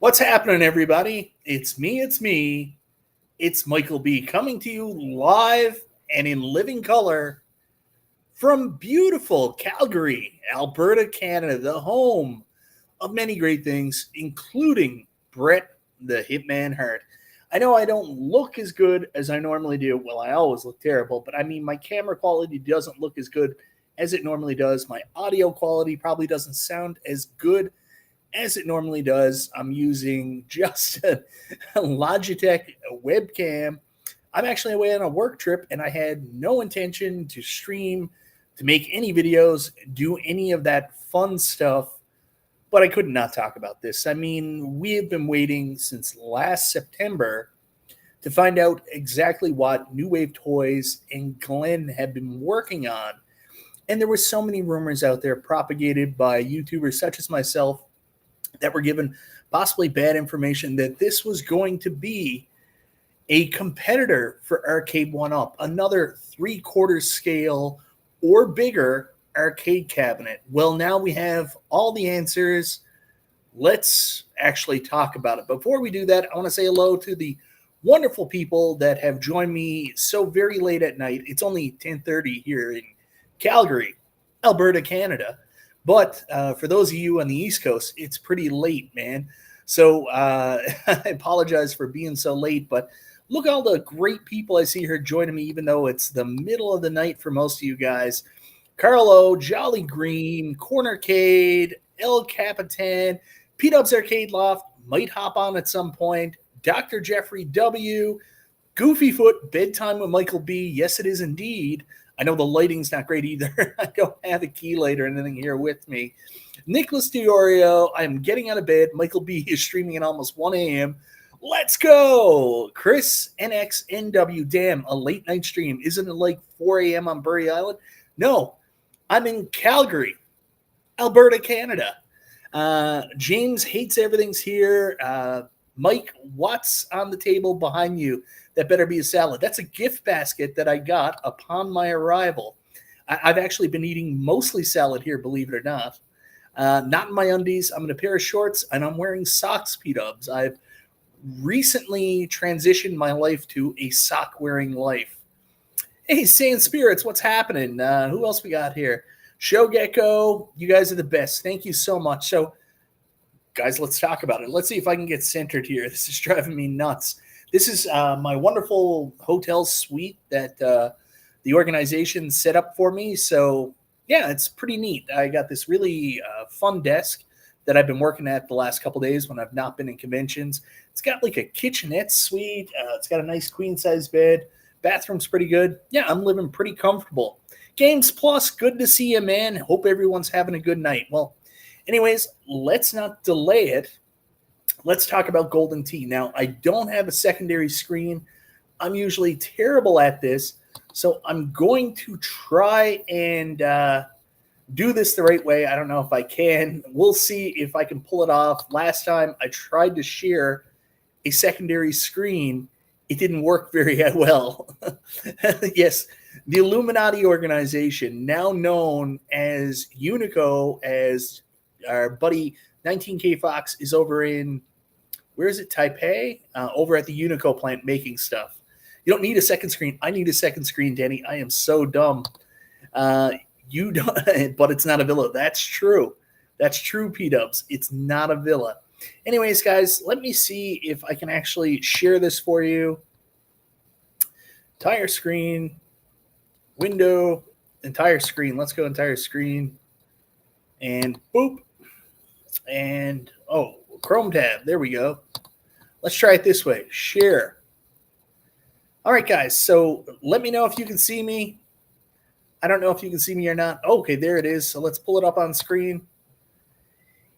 What's happening, everybody? It's me. It's Michael B. coming to you live and in living color from beautiful Calgary, Alberta, Canada, the home of many great things, including Bret the Hitman Hart. I know I don't look as good as I normally do. Well, I always look terrible, but I mean, my camera quality doesn't look as good as it normally does. My audio quality probably doesn't sound as good as it normally does. I'm using just a Logitech webcam. I'm actually away on a work trip, and I had no intention to stream, to make any videos, do any of that fun stuff, but I could not talk about this. I mean, we have been waiting since last September to find out exactly what New Wave Toys and Glen have been working on. And there were so many rumors out there propagated by YouTubers such as myself that were given possibly bad information that this was going to be a competitor for Arcade 1-Up, another 3/4 scale or bigger arcade cabinet. Well, now we have all the answers. Let's actually talk about it. Before we do that, I want to say hello to the wonderful people that have joined me so very late at night. It's only 10:30 here in Calgary, Alberta, Canada. But for those of you on the East Coast, it's pretty late, man. So I apologize for being so late, but look at all the great people I see here joining me, even though it's the middle of the night for most of you guys. Carlo, Jolly Green, Cornercade, El Capitan, P-Dubs Arcade Loft, might hop on at some point, Dr. Jeffrey W., Goofyfoot, Bedtime with Michael B. Yes, it is indeed. I know the lighting's not great either. I don't have a key light or anything here with me. Nicholas Diorio, I'm getting out of bed. Michael B is streaming at almost 1 a.m. Let's go. Chris NXNW, damn, a late night stream. Isn't it like 4 a.m. on Bury Island? No, I'm in Calgary, Alberta, Canada. James hates everything's here. Mike, what's on the table behind you? That better be a salad. That's a gift basket that I got upon my arrival. I've actually been eating mostly salad here, believe it or not. Not in my undies. I'm in a pair of shorts, and I'm wearing socks, P-Dubs. I've recently transitioned my life to a sock-wearing life. Hey, Sand Spirits, what's happening? Who else we got here? Show Gecko, you guys are the best. Thank you so much. So, guys, let's talk about it. Let's see if I can get centered here. This is driving me nuts. This is my wonderful hotel suite that the organization set up for me. So, yeah, it's pretty neat. I got this really fun desk that I've been working at the last couple days when I've not been in conventions. It's got like a kitchenette suite. It's got a nice queen-size bed. Bathroom's pretty good. Yeah, I'm living pretty comfortable. Games Plus, good to see you, man. Hope everyone's having a good night. Well, anyways, let's not delay it. Let's talk about Golden Tee. Now, I don't have a secondary screen. I'm usually terrible at this, so I'm going to try and do this the right way. I don't know if I can. We'll see if I can pull it off. Last time I tried to share a secondary screen. It didn't work very well. Yes, the Illuminati organization, now known as Unico, as our buddy 19K Fox is over in, where is it, Taipei? Over at the Unico plant making stuff. You don't need a second screen. I need a second screen, Danny. I am so dumb. You don't, but it's not a villa. That's true. That's true, P-Dubs. It's not a villa. Anyways, guys, let me see if I can actually share this for you. Entire screen, window, entire screen. Let's go entire screen. And boop. And, oh, Chrome tab. There we go. Let's try it this way. Share. All right, guys. So let me know if you can see me. I don't know if you can see me or not. Okay, there it is. So let's pull it up on screen.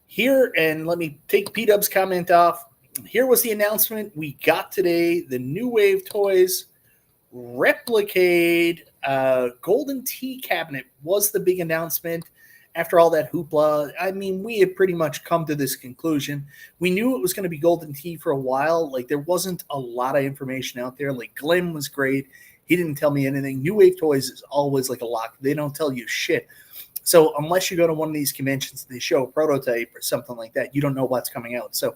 Here, and let me take P-Dub's comment off. Here was the announcement we got today. The New Wave Toys Replicade Golden Tee cabinet was the big announcement. After all that hoopla, I mean, we had pretty much come to this conclusion. We knew it was going to be Golden Tee for a while. Like, there wasn't a lot of information out there. Like, Glen was great. He didn't tell me anything. New Wave Toys is always like a lock. They don't tell you shit. So unless you go to one of these conventions, they show a prototype or something like that, you don't know what's coming out. So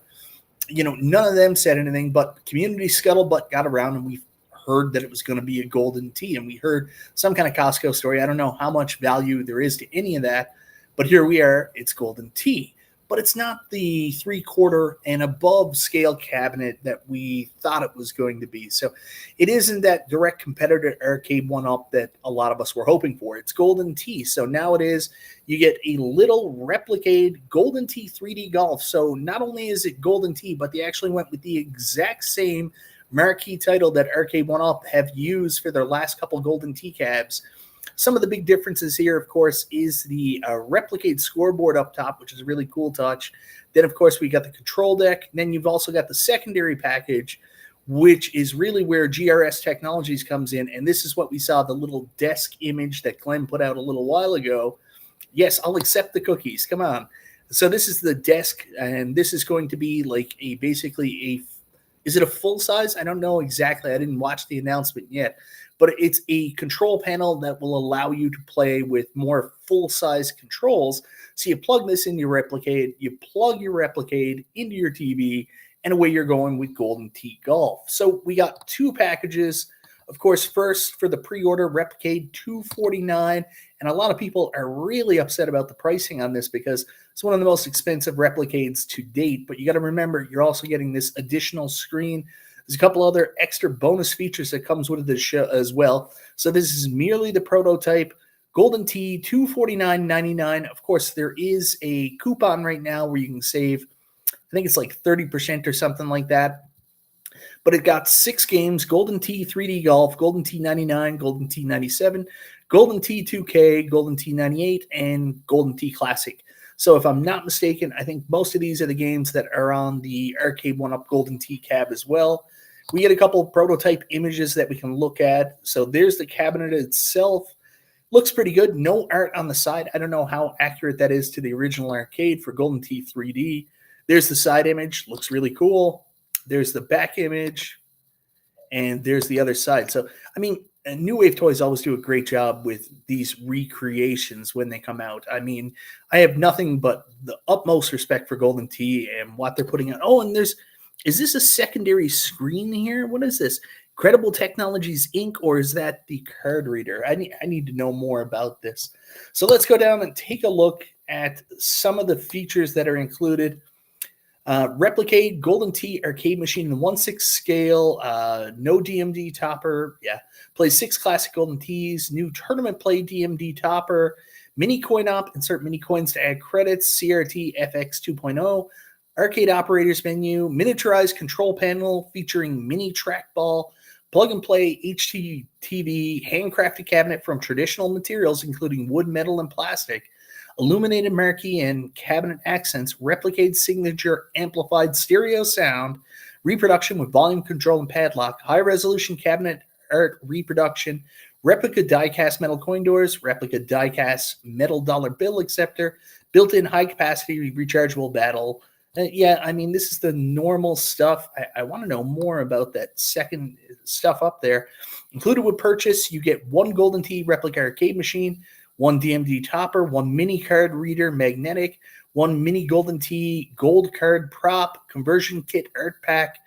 none of them said anything, but community scuttlebutt got around and we heard that it was going to be a golden tee, and we heard some kind of Costco story. I don't know how much value there is to any of that, but here we are. It's golden tee, but it's not the 3/4 and above scale cabinet that we thought it was going to be. So it isn't that direct competitor to Arcade 1-Up that a lot of us were hoping for. It's golden tee. So now it is, you get a little Replicade golden tee 3D golf. So not only is it golden tee, but they actually went with the exact same marquee title that Arcade 1-Up have used for their last couple golden tee cabs. Some of the big differences here, of course, is the Replicade scoreboard up top, which is a really cool touch. Then, of course, we got the control deck. Then you've also got the secondary package, which is really where GRS Technologies comes in. And this is what we saw, the little desk image that Glen put out a little while ago. Yes, I'll accept the cookies. Come on. So this is the desk, and this is going to be like is it a full size? I don't know exactly. I didn't watch the announcement yet, but it's a control panel that will allow you to play with more full size controls. So you plug this in your Replicade, you plug your Replicade into your TV, and away you're going with Golden Tee Golf. So we got two packages. Of course, first for the pre-order, Replicade $249, and a lot of people are really upset about the pricing on this because it's one of the most expensive Replicades to date. But you got to remember, you're also getting this additional screen. There's a couple other extra bonus features that comes with this show as well. So this is merely the prototype. Golden Tee $249.99. Of course, there is a coupon right now where you can save, I think it's like 30% or something like that. But it got 6 games: Golden Tee 3D Golf, Golden Tee 99, Golden Tee 97, Golden Tee 2K, Golden Tee 98, and Golden Tee Classic. So if I'm not mistaken, I think most of these are the games that are on the Arcade 1-Up Golden Tee cab as well. We get a couple prototype images that we can look at. So there's the cabinet itself. Looks pretty good. No art on the side. I don't know how accurate that is to the original arcade for Golden Tee 3D. There's the side image. Looks really cool. There's the back image, and there's the other side. So, I mean, New Wave Toys always do a great job with these recreations when they come out. I mean, I have nothing but the utmost respect for Golden Tee and what they're putting out. Oh, and is this a secondary screen here? What is this? Credible Technologies Inc., or is that the card reader? I need to know more about this. So let's go down and take a look at some of the features that are included. Replicade Golden Tee arcade machine in 1/6 scale, no DMD topper. Yeah, plays 6 classic Golden Tees. New tournament play DMD topper. Mini coin op, insert mini coins to add credits. CRT FX 2.0. Arcade operators menu. Miniaturized control panel featuring mini trackball. Plug and play HTTV handcrafted cabinet from traditional materials, including wood, metal, and plastic. Illuminated marquee and cabinet accents, Replicade signature amplified stereo sound, reproduction with volume control and padlock, high-resolution cabinet art reproduction, replica die-cast metal coin doors, replica die-cast metal dollar bill acceptor, built-in high-capacity rechargeable battle. Yeah, I mean, this is the normal stuff. I want to know more about that second stuff up there. Included with purchase, you get 1 Golden Tee replica arcade machine, 1 DMD topper, 1 mini card reader magnetic, 1 mini Golden Tee gold card prop, conversion kit art pack,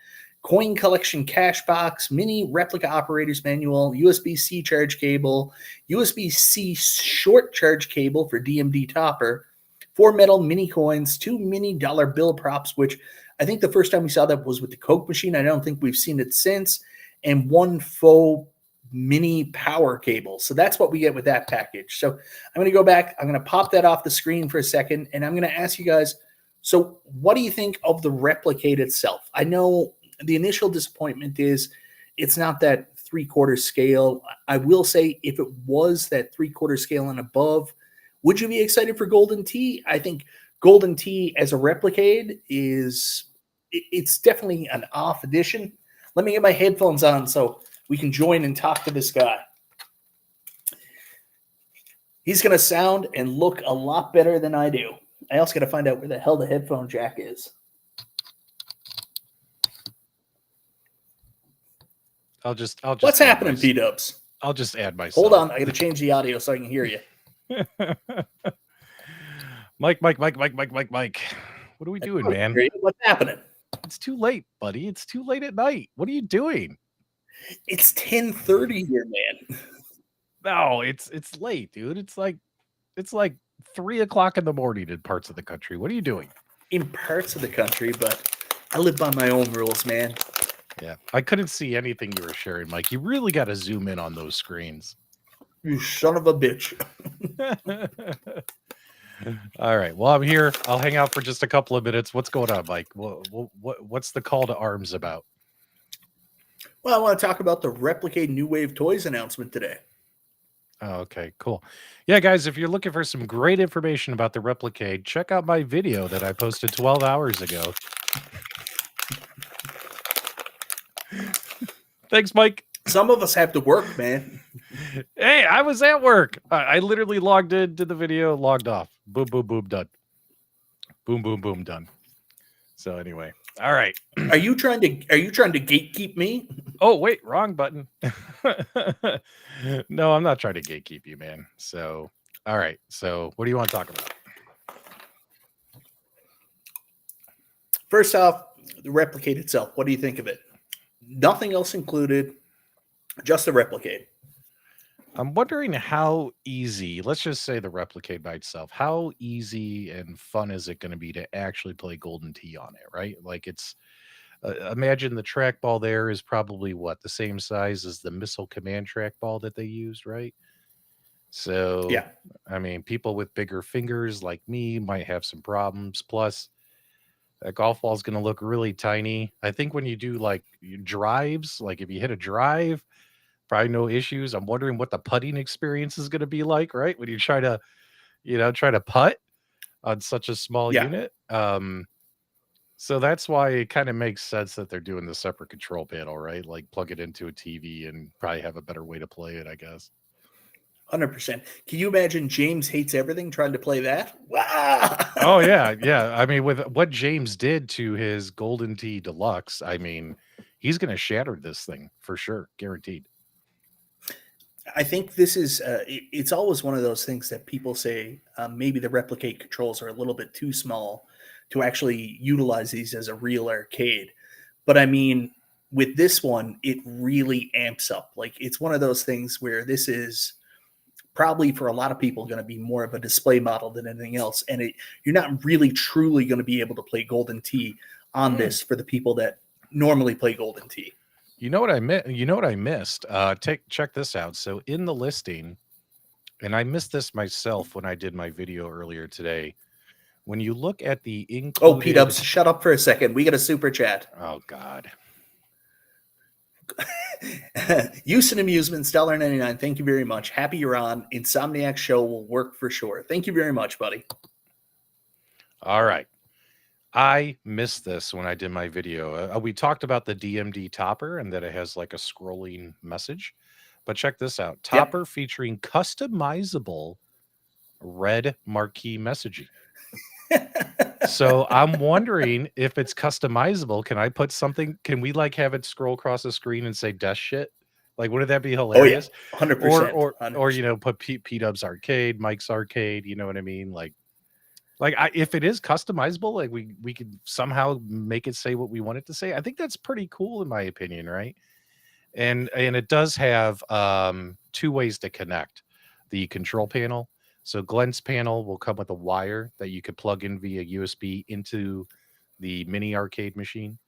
coin collection cash box, mini replica operators manual, USB-C charge cable, USB-C short charge cable for DMD topper, 4 metal mini coins, 2 mini dollar bill props, which I think the first time we saw that was with the Coke machine. I don't think we've seen it since, and 1 faux mini power cable. So that's what we get with that package. So I'm going to go back. I'm going to pop that off the screen for a second, and I'm going to ask you guys, so what do you think of the Replicade itself? I know the initial disappointment is it's not that 3/4 scale. I will say if it was that 3/4 scale and above, would you be excited for Golden Tee? I think Golden Tee as a Replicade it's definitely an off edition. Let me get my headphones on so we can join and talk to this guy. He's going to sound and look a lot better than I do. I also got to find out where the hell the headphone jack is. I'll just. What's happening, P-Dubs? I'll just add myself. Hold on. I got to change the audio so I can hear you. Mike. What are we doing, man? What's happening? It's too late, buddy. It's too late at night. What are you doing? It's 10:30 here, man. No, it's late, dude. It's like 3 o'clock in the morning in parts of the country. What are you doing? In parts of the country, but I live by my own rules, man. Yeah, I couldn't see anything you were sharing, Mike. You really got to zoom in on those screens. You son of a bitch. All right. Well, I'm here. I'll hang out for just a couple of minutes. What's going on, Mike? What's the call to arms about? Well, I want to talk about the Replicade New Wave Toys announcement today. Oh, okay, cool. Yeah, guys, if you're looking for some great information about the Replicade, check out my video that I posted 12 hours ago. Thanks, Mike. Some of us have to work, man. Hey, I was at work. I literally logged in, did the video, logged off. Boom, boom, boom, done. Boom, boom, boom, done. So anyway, all right. Are you trying to gatekeep me? Oh, wait, wrong button. No, I'm not trying to gatekeep you, man. So, all right. So, what do you want to talk about? First off, the Replicade itself. What do you think of it? Nothing else included, just the Replicade. I'm wondering how easy, let's just say the Replicade by itself, how easy and fun is it going to be to actually play Golden Tee on it, right? Like it's, imagine the trackball there is probably what, the same size as the Missile Command trackball that they used, right? So, Yeah. I mean, people with bigger fingers like me might have some problems. Plus, a golf ball is going to look really tiny. I think when you do like drives, like if you hit a drive, probably no issues. I'm wondering what the putting experience is going to be like, right? When you try to, try to putt on such a small unit. So that's why it kind of makes sense that they're doing the separate control panel, right? Like plug it into a TV and probably have a better way to play it, I guess. 100%. Can you imagine James Hates Everything trying to play that? Wow. Oh, yeah. Yeah. I mean, with what James did to his Golden Tee Deluxe, I mean, he's going to shatter this thing for sure. Guaranteed. I think this is, it's always one of those things that people say maybe the Replicate controls are a little bit too small to actually utilize these as a real arcade. But I mean, with this one, it really amps up. Like it's one of those things where this is probably for a lot of people going to be more of a display model than anything else. And you're not really truly going to be able to play Golden Tee on this for the people that normally play Golden Tee. You know what I missed? Check this out. So in the listing, and I missed this myself when I did my video earlier today. When you look at the included... Oh, P-Dubs, shut up for a second. We got a super chat. Oh, God. Houston Amusement, Stellar 99, thank you very much. Happy you're on. Insomniac show will work for sure. Thank you very much, buddy. All right. I missed this when I did my video. We talked about the DMD topper and that it has like a scrolling message. But check this out. Topper featuring customizable red marquee messaging. So I'm wondering if it's customizable. Can I put something? Can we like have it scroll across the screen and say death shit? Like, wouldn't that be hilarious? Oh, yeah. 100%. Or 100%. Put P-Dub's Arcade, Mike's Arcade. You know what I mean? If it is customizable, like we could somehow make it say what we want it to say. I think that's pretty cool in my opinion, right? And it does have 2 ways to connect the control panel. So Glen's panel will come with a wire that you could plug in via USB into the mini arcade machine.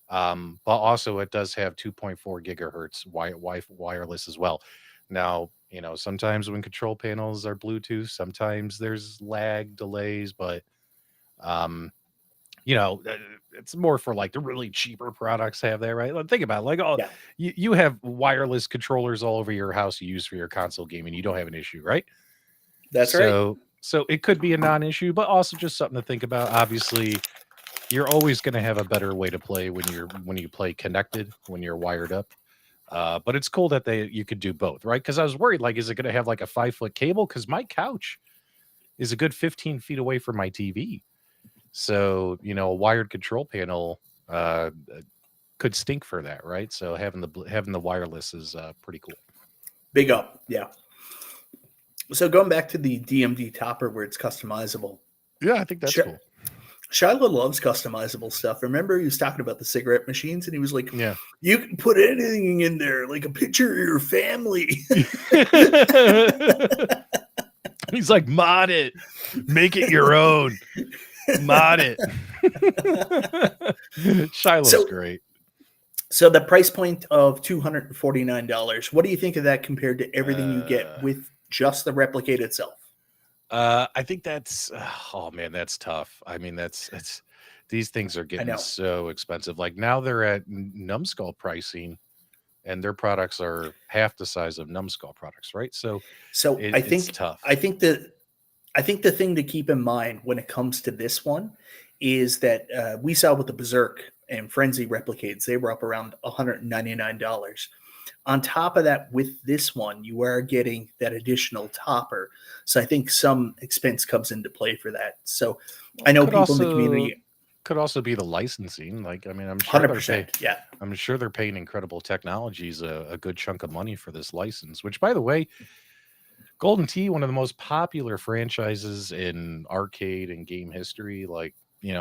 But also it does have 2.4 gigahertz wireless as well. Now, sometimes when control panels are Bluetooth, sometimes there's lag delays, but, it's more for like the really cheaper products have that, right? Think about it. You have wireless controllers all over your house you use for your console gaming. You don't have an issue, right? That's right. So it could be a non-issue, but also just something to think about. Obviously, you're always going to have a better way to play when you play connected, when you're wired up. But it's cool that you could do both, right? Because I was worried, is it going to have like a 5-foot cable? Because my couch is a good 15 feet away from my TV. So, a wired control panel could stink for that, right? So having the wireless is pretty cool. Big up, yeah. So going back to the DMD topper where it's customizable. Yeah, I think that's cool. Shiloh loves customizable stuff. Remember, he was talking about the cigarette machines, and he was like, Yeah. "You can put anything in there, like a picture of your family." He's like, mod it, make it your own, mod it. Shiloh's so, great. so the price point of $249. What do you think of that compared to everything you get Uh, with just the Replicade itself? I think that's oh man, that's tough. I mean, that's these things are I getting know. so expensive. Like now they're at Numbskull pricing, and their products are half the size of Numbskull products, right? So So it's tough. I think that I think the thing to keep in mind when it comes to this one is that we saw with the Berserk and Frenzy Replicades, they were up around $199. On top of that, with this one, you are getting that additional topper. So I think some expense comes into play for that. So I Well, know people in the community, could also be the licensing. Like, I mean, 100%. Yeah. I'm sure they're paying Incredible Technologies a good chunk of money for this license. Which, by the way, Golden Tee, one of the most popular franchises in arcade and game history. Like,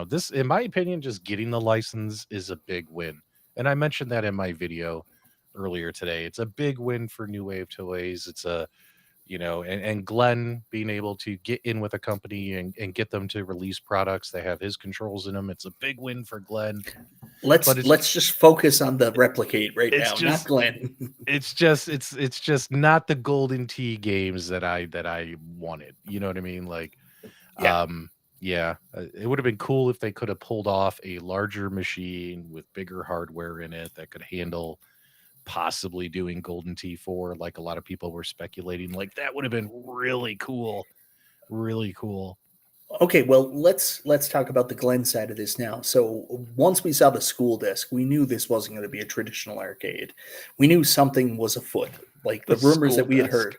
this, in my opinion, just getting the license is a big win. And I mentioned that in my video earlier today. It's a big win for New Wave Toys. It's a, and Glen being able to get in with a company and get them to release products that have his controls in them. It's a big win for Glen. But Let's just focus on the Replicate right it's now, not just Glenn. it's just not the Golden Tee games that I wanted. You know what I mean? Like, Yeah. yeah, it would have been cool if they could have pulled off a larger machine with bigger hardware in it that could handle possibly doing Golden T4, like a lot of people were speculating. Like that would have been really cool, really cool. Okay, well, let's talk about the Glen side of this now. So once we saw the school desk, we knew this wasn't going to be a traditional arcade. We knew something was afoot, like The the rumors school that we had desk, heard.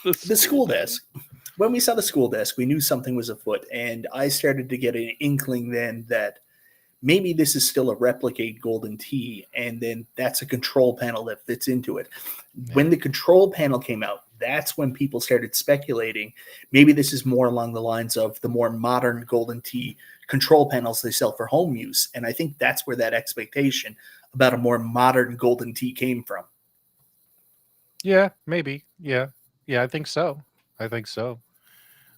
the The school school desk. desk. When we saw the school desk, we knew something was afoot, and I started to get an inkling then that maybe this is still a Replicate Golden Tee, and then that's a control panel that fits into it. Yeah. When the control panel came out, that's when people started speculating maybe this is more along the lines of the more modern Golden Tee control panels they sell for home use. And I think that's where that expectation about a more modern Golden Tee came from. Yeah, maybe. Yeah. Yeah, I think so. I think so.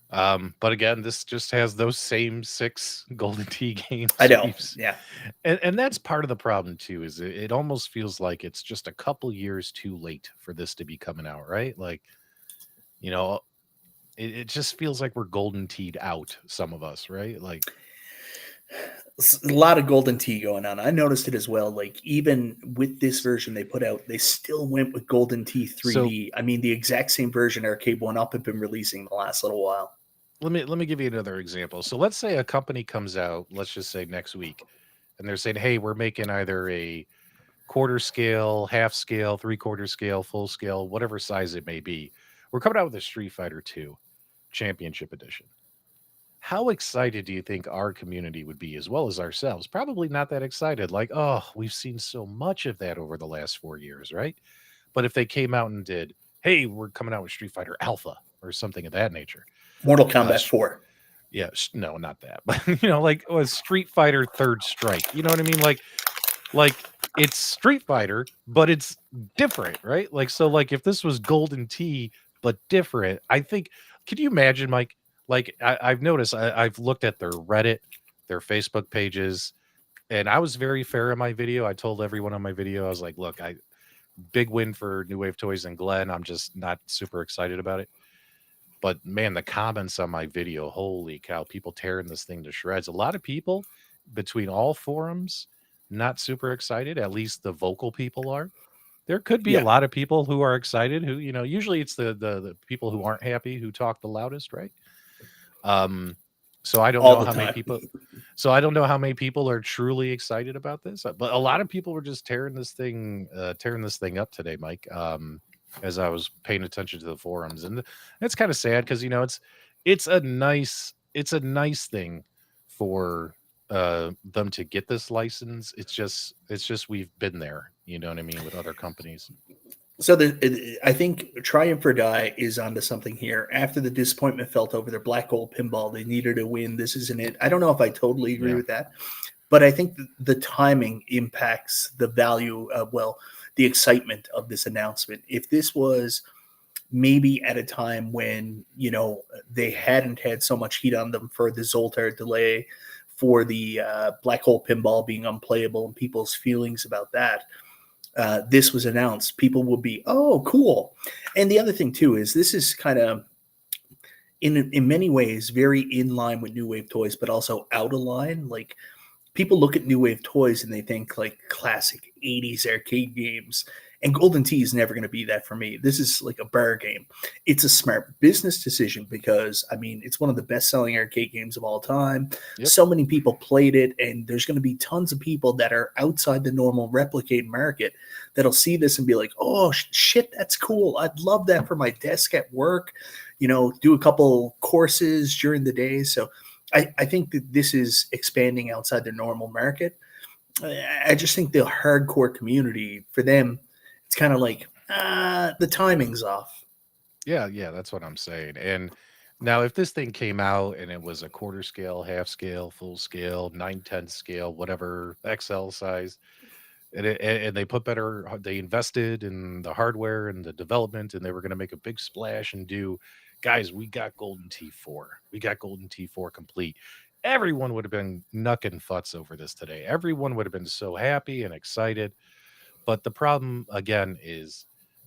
But again, this just has those same six Golden Tee I games know. we've Yeah. and that's part of the problem too, is it almost feels like it's just a couple years too late for this to be coming out, right? Like, you know, it just feels like we're golden teed out, some of us, right? Like, A lot of Golden Tee going on. I noticed it as well. Like even with this version they put out, they still went with Golden Tee so 3D. I mean, the exact same version Arcade One Up have been releasing the last little while. let me give you another example. So let's say a company comes out, let's just say next week, and they're saying, hey, we're making either a quarter scale, half scale, three-quarter scale, full scale, whatever size it may be. We're coming out with a Street Fighter 2 Championship Edition. How excited do you think our community would be, as well as ourselves? Probably not that excited. Like, oh, we've seen so much of that over the last 4 years, right? But if they came out and did, hey, we're coming out with Street Fighter Alpha or something of that nature. Mortal Uh, Kombat sh- 4. yeah, no, not that, but like a Street Fighter Third Strike. You know what I mean? Like it's Street Fighter, but it's different, right? Like so, like if this was Golden Tee but different, I think. Can you imagine, Mike? Like I've noticed, I've looked at their Reddit, their Facebook pages, and I was very fair in my video. I told everyone on my video, I was like, "Look, I big win for New Wave Toys and Glen. I'm just not super excited about it." But man, the comments on my video, holy cow, people tearing this thing to shreds. A lot of people between all forums, not super excited. At least the vocal people are. There could be a Yeah, lot of people who are excited, who, usually it's the people who aren't happy who talk the loudest, right? Um, so I don't all know the how many time. people so I don't know how many people are truly excited about this, but a lot of people were just tearing this thing up today, Mike. As I was paying attention to the forums, and it's kind of sad because it's a nice thing for them to get this license. It's just we've been there, you know what I mean, with other companies. So I think Triumph or Die is onto something here. After the disappointment felt over their black hole pinball, they needed a win. This isn't it. I don't know if I totally agree Yeah. with that, but I think the timing impacts the value of, well, the excitement of this announcement. If this was maybe at a time when, they hadn't had so much heat on them for the Zoltar delay, for the black hole pinball being unplayable, and people's feelings about that, this was announced, people will be, oh, cool. And the other thing too is this is kind of in many ways very in line with new wave toys, but also out of line. Like, people look at new wave toys and they think like classic 80s arcade games. And Golden Tee is never going to be that for me. This is like a bar game. It's a smart business decision because, I mean, it's one of the best selling arcade games of all time. Yep. So many people played it, and there's going to be tons of people that are outside the normal Replicade market that'll see this and be like, oh, shit, that's cool. I'd love that for my desk at work, do a couple courses during the day. So I think that this is expanding outside their normal market. I just think the hardcore community, for them, it's kind of like, the timing's off. Yeah, yeah, that's what I'm saying. And now, if this thing came out and it was a quarter scale, half scale, full scale, 9/10 scale, whatever XL size, and they put better, they invested in the hardware and the development, and they were going to make a big splash and do, guys, we got Golden T4, we got Golden T4 complete. Everyone would have been knucking futs over this today. Everyone would have been so happy and excited. But the problem again is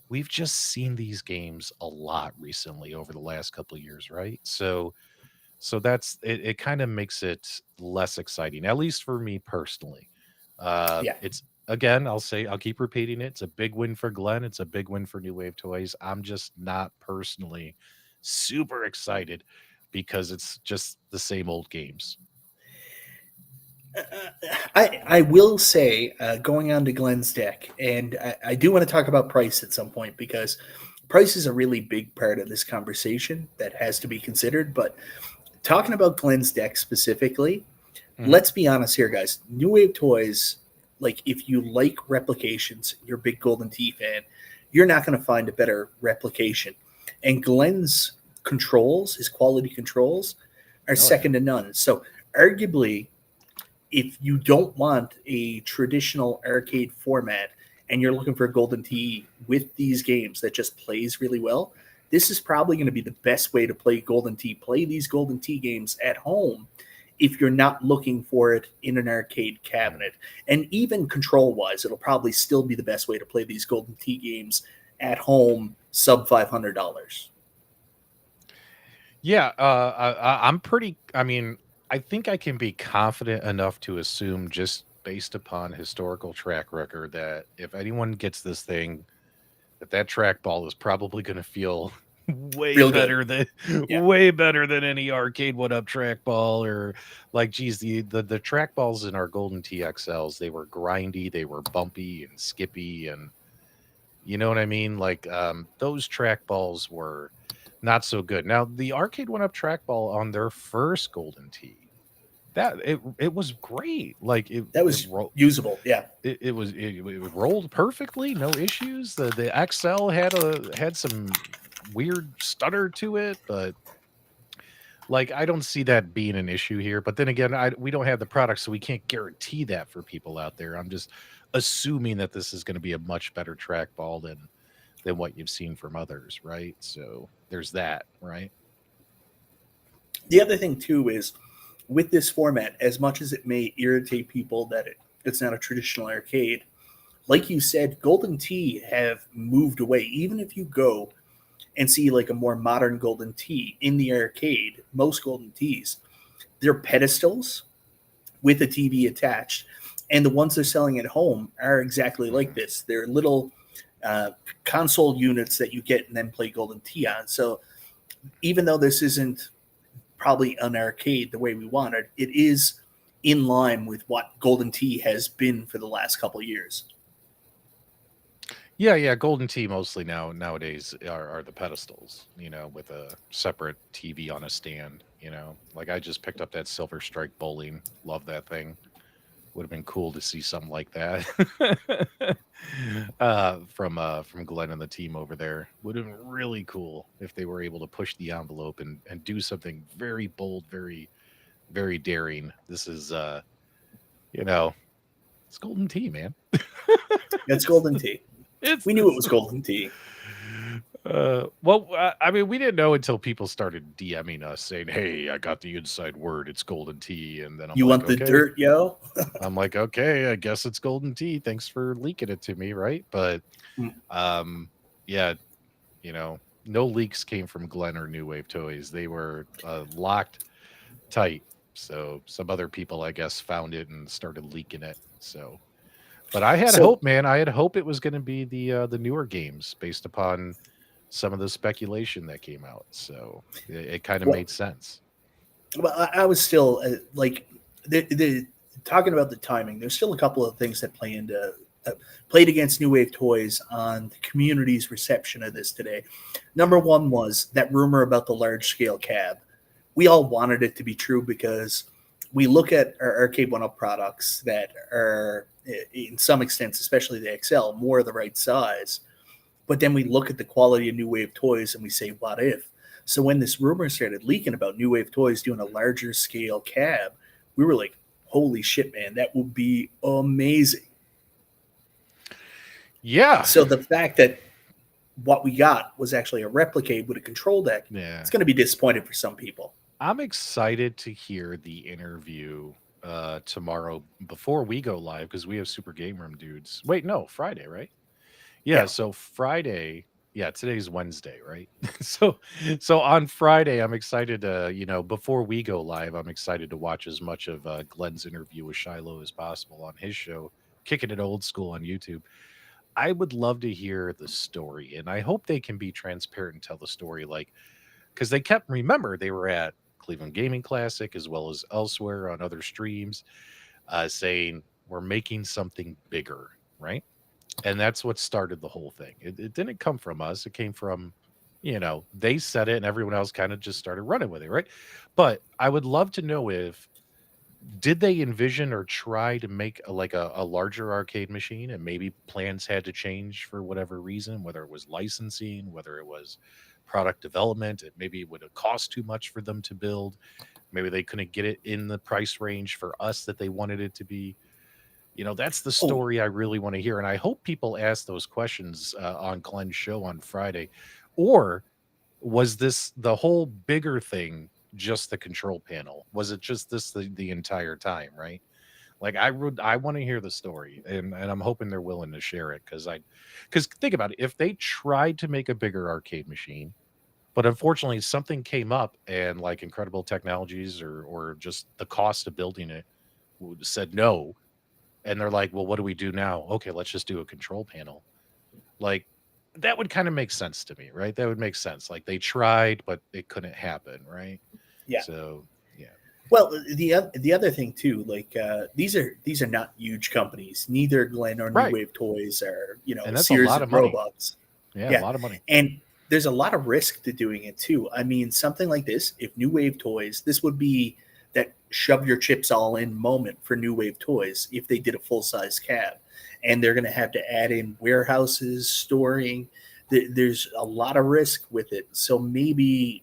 we've just seen these games a lot recently over the last couple of years, right? So that's it, it kind of makes it less exciting, at least for me personally. Yeah. It's again, I'll say, I'll keep repeating it. It's a big win for Glenn. It's a big win for New Wave Toys. I'm just not personally super excited because it's just the same old games. I will say, going on to Glenn's deck, and I do want to talk about price at some point because price is a really big part of this conversation that has to be considered. But talking about Glenn's deck specifically, Mhm. let's be honest here, guys. New Wave Toys, like, if you like replications, you're a big Golden Tee fan, you're not going to find a better replication. And Glenn's controls, his quality controls, are Oh yeah. second to none. So, arguably, if you don't want a traditional arcade format and you're looking for a Golden Tee with these games that just plays really well, this is probably going to be the best way to play Golden Tee. Play these Golden Tee games at home if you're not looking for it in an arcade cabinet. And even control wise, it'll probably still be the best way to play these Golden Tee games at home, sub $500. Yeah, I'm pretty. I mean, I think I can be confident enough to assume, just based upon historical track record, that if anyone gets this thing, that trackball is probably going to feel Real good. Yeah. way better than any arcade one up trackball. Or like, geez, the trackballs in our Golden TXLs, they were grindy, they were bumpy and skippy, and you know what I mean? Like, those trackballs were not so good. Now, the arcade one up trackball on their first Golden Tee, that it was great. Like That it was usable. Yeah. it rolled perfectly, no issues. The XL had some weird stutter to it, but like I don't see that being an issue here. But then again, we don't have the product, so we can't guarantee that for people out there. I'm just assuming that this is going to be a much better trackball than what you've seen from others, right? So there's that, right? The other thing too is, with this format, as much as it may irritate people that it's not a traditional arcade, like you said, Golden Tee have moved away. Even if you go and see like a more modern Golden Tee in the arcade, most Golden Tees, they're pedestals with a TV attached. And the ones they're selling at home are exactly like Mhm. this. They're little uh, console units that you get and then play Golden Tee on. So even though this isn't probably an arcade the way we want it, it is in line with what Golden Tee has been for the last couple of years. Yeah, yeah. Golden Tee mostly nowadays are the pedestals, with a separate TV on a stand. Like I just picked up that Silver Strike Bowling. Love that thing. Would have been cool to see something like that from Glen and the team over there. Would have been really cool if they were able to push the envelope and do something very bold, very daring. This is you know, it's Golden Tea, man. It's Golden Tea. it's We knew it was Golden Tea. Well, I mean, we didn't know until people started DMing us saying, "Hey, I got the inside word. It's Golden Tea," and then I'm You like, want the "Okay." dirt, yo? I'm like, "Okay, I guess it's Golden Tea. Thanks for leaking it to me, right?" But, Mm. um, yeah, no leaks came from Glen or New Wave Toys. They were locked tight. So some other people, I guess, found it and started leaking it. So, but I had So, hope, man. I had hope it was going to be the newer games based upon some of the speculation that came out. So it kind of well, made sense. I was still like the talking about the timing. There's still a couple of things that played against New Wave Toys on the community's reception of this today. Number one was that rumor about the large scale cab. We all wanted it to be true because we look at our Arcade One Up products that are, in some extents, especially the XL, more the right size. But then we look at the quality of New Wave Toys and we say, what if? So when this rumor started leaking about New Wave Toys doing a larger scale cab, we were like, holy shit, man, that would be amazing. Yeah. So the fact that what we got was actually a Replicade with a control deck, Yeah. it's going to be disappointing for some people. I'm excited to hear the interview tomorrow before we go live because we have Super Game Room dudes. Wait, no, Friday, right? Yeah, Yeah. so Friday, yeah, today's Wednesday, right? so so on Friday, I'm excited to, before we go live, I'm excited to watch as much of Glenn's interview with Shiloh as possible on his show, Kicking It Old School on YouTube. I would love to hear the story, and I hope they can be transparent and tell the story, like, because they kept, remember, they were at Cleveland Gaming Classic as well as elsewhere on other streams, saying we're making something bigger, right? And that's what started the whole thing. It didn't come from us. It came from, they said it and everyone else kind of just started running with it, right? But I would love to know if did they envision or try to make a larger arcade machine and maybe plans had to change for whatever reason, whether it was licensing, whether it was product development, maybe it would have cost too much for them to build. Maybe they couldn't get it in the price range for us that they wanted it to be. That's the Oh, story I really want to hear. And I hope people ask those questions on Glenn's show on Friday. Or was this the whole bigger thing just the control panel? Was it just this the entire time, right? Like I want to hear the story and I'm hoping they're willing to share it because think about it. If they tried to make a bigger arcade machine, but unfortunately something came up and like Incredible Technologies or just the cost of building it said no, and they're like, well, what do we do now? Okay, let's just do a control panel. Like that would kind of make sense to me, right? That would make sense. Like they tried, but it couldn't happen, right? yeah. So yeah, Well, the other thing too, like these are not huge companies. Neither Glen or New right. Wave Toys are And that's a Sears lot and of money. Roebucks. Yeah, a Yeah, lot of money. and there's a lot of risk to doing it too. I mean, something like this, if New Wave Toys, this would be that shove your chips all in moment for New Wave Toys if they did a full size cab, and they're going to have to add in warehouses, storing. There's a lot of risk with it, so maybe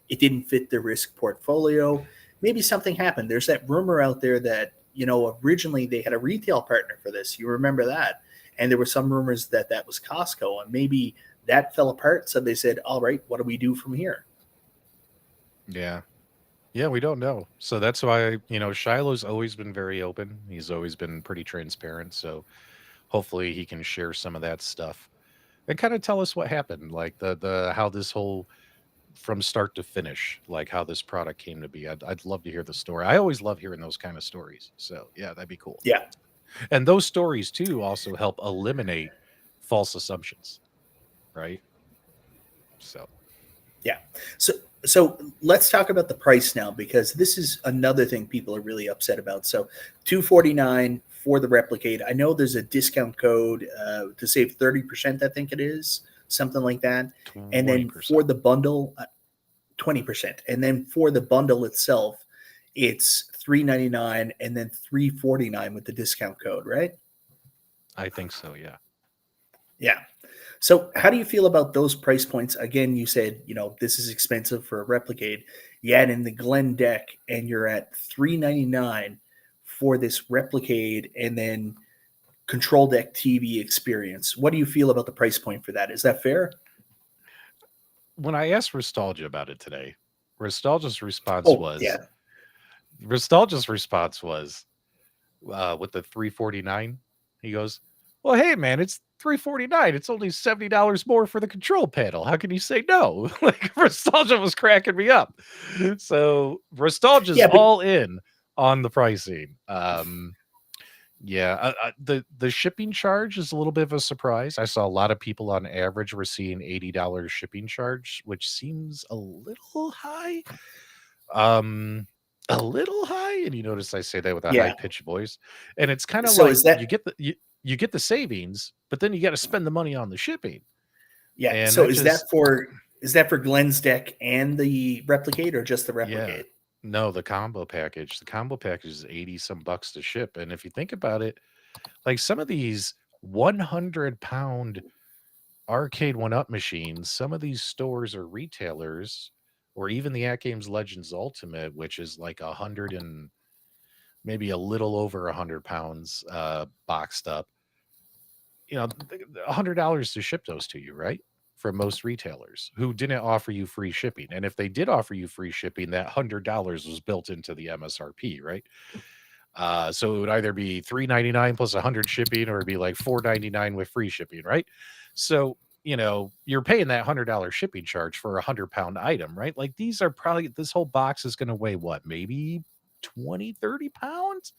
it didn't fit the risk portfolio. Maybe something happened. There's that rumor out there that originally they had a retail partner for this. You remember that? And there were some rumors that that was Costco, and maybe that fell apart. So they said, all right, what do we do from here? Yeah. Yeah, we don't know. So that's why, Shiloh's always been very open. He's always been pretty transparent. So hopefully he can share some of that stuff and kind of tell us what happened, like the how this whole from start to finish, like how this product came to be. I'd love to hear the story. I always love hearing those kind of stories. So yeah, that'd be cool. Yeah. And those stories too also help eliminate false assumptions, right? So Yeah. So so let's talk about the price now because this is another thing people are really upset about. So 249 for the Replicade. I know there's a discount code to save 30%, I think it is, something like that. And then for 20%. the bundle, 20%. And then for the bundle itself, it's $399 and then $349 with the discount code, right? I think so, yeah. Yeah. So how do you feel about those price points? Again, you said, this is expensive for a Replicade. You add in the Glen deck and you're at $399 for this Replicade and then control deck TV experience. What do you feel about the price point for that? Is that fair? When I asked Nostalgia about it today, Nostalgia's response Oh, was yeah. with the 349. He goes, "Well, hey man, it's 349. It's only $70 more for the control panel. How can you say no?" Like Nostalgia was cracking me up. So Nostalgia's Yeah, but all in on the pricing. The shipping charge is a little bit of a surprise. I saw a lot of people on average were seeing $80 shipping charge, which seems a little high. A little high, and you notice I say that with a high yeah. pitched voice, and it's kind of So like is that you get the savings, but then you got to spend the money on the shipping, yeah? and So that just is that for Glen's deck and the Replicade or just the yeah. Replicade? No, the combo package. The combo package is 80 some bucks to ship, and if you think about it, like some of these 100-pound arcade one-up machines, some of these stores or retailers, or even the At Games Legends Ultimate, which is like 100 and maybe a little over 100 pounds boxed up, $100 to ship those to you, right? For most retailers who didn't offer you free shipping. And if they did offer you free shipping, that $100 was built into the MSRP, right? So it would either be $399 plus 100 shipping, or it'd be like $499 with free shipping, right? So you're paying that $100 shipping charge for a 100-pound item, right? Like these are probably, this whole box is going to weigh what, maybe 20-30 pounds.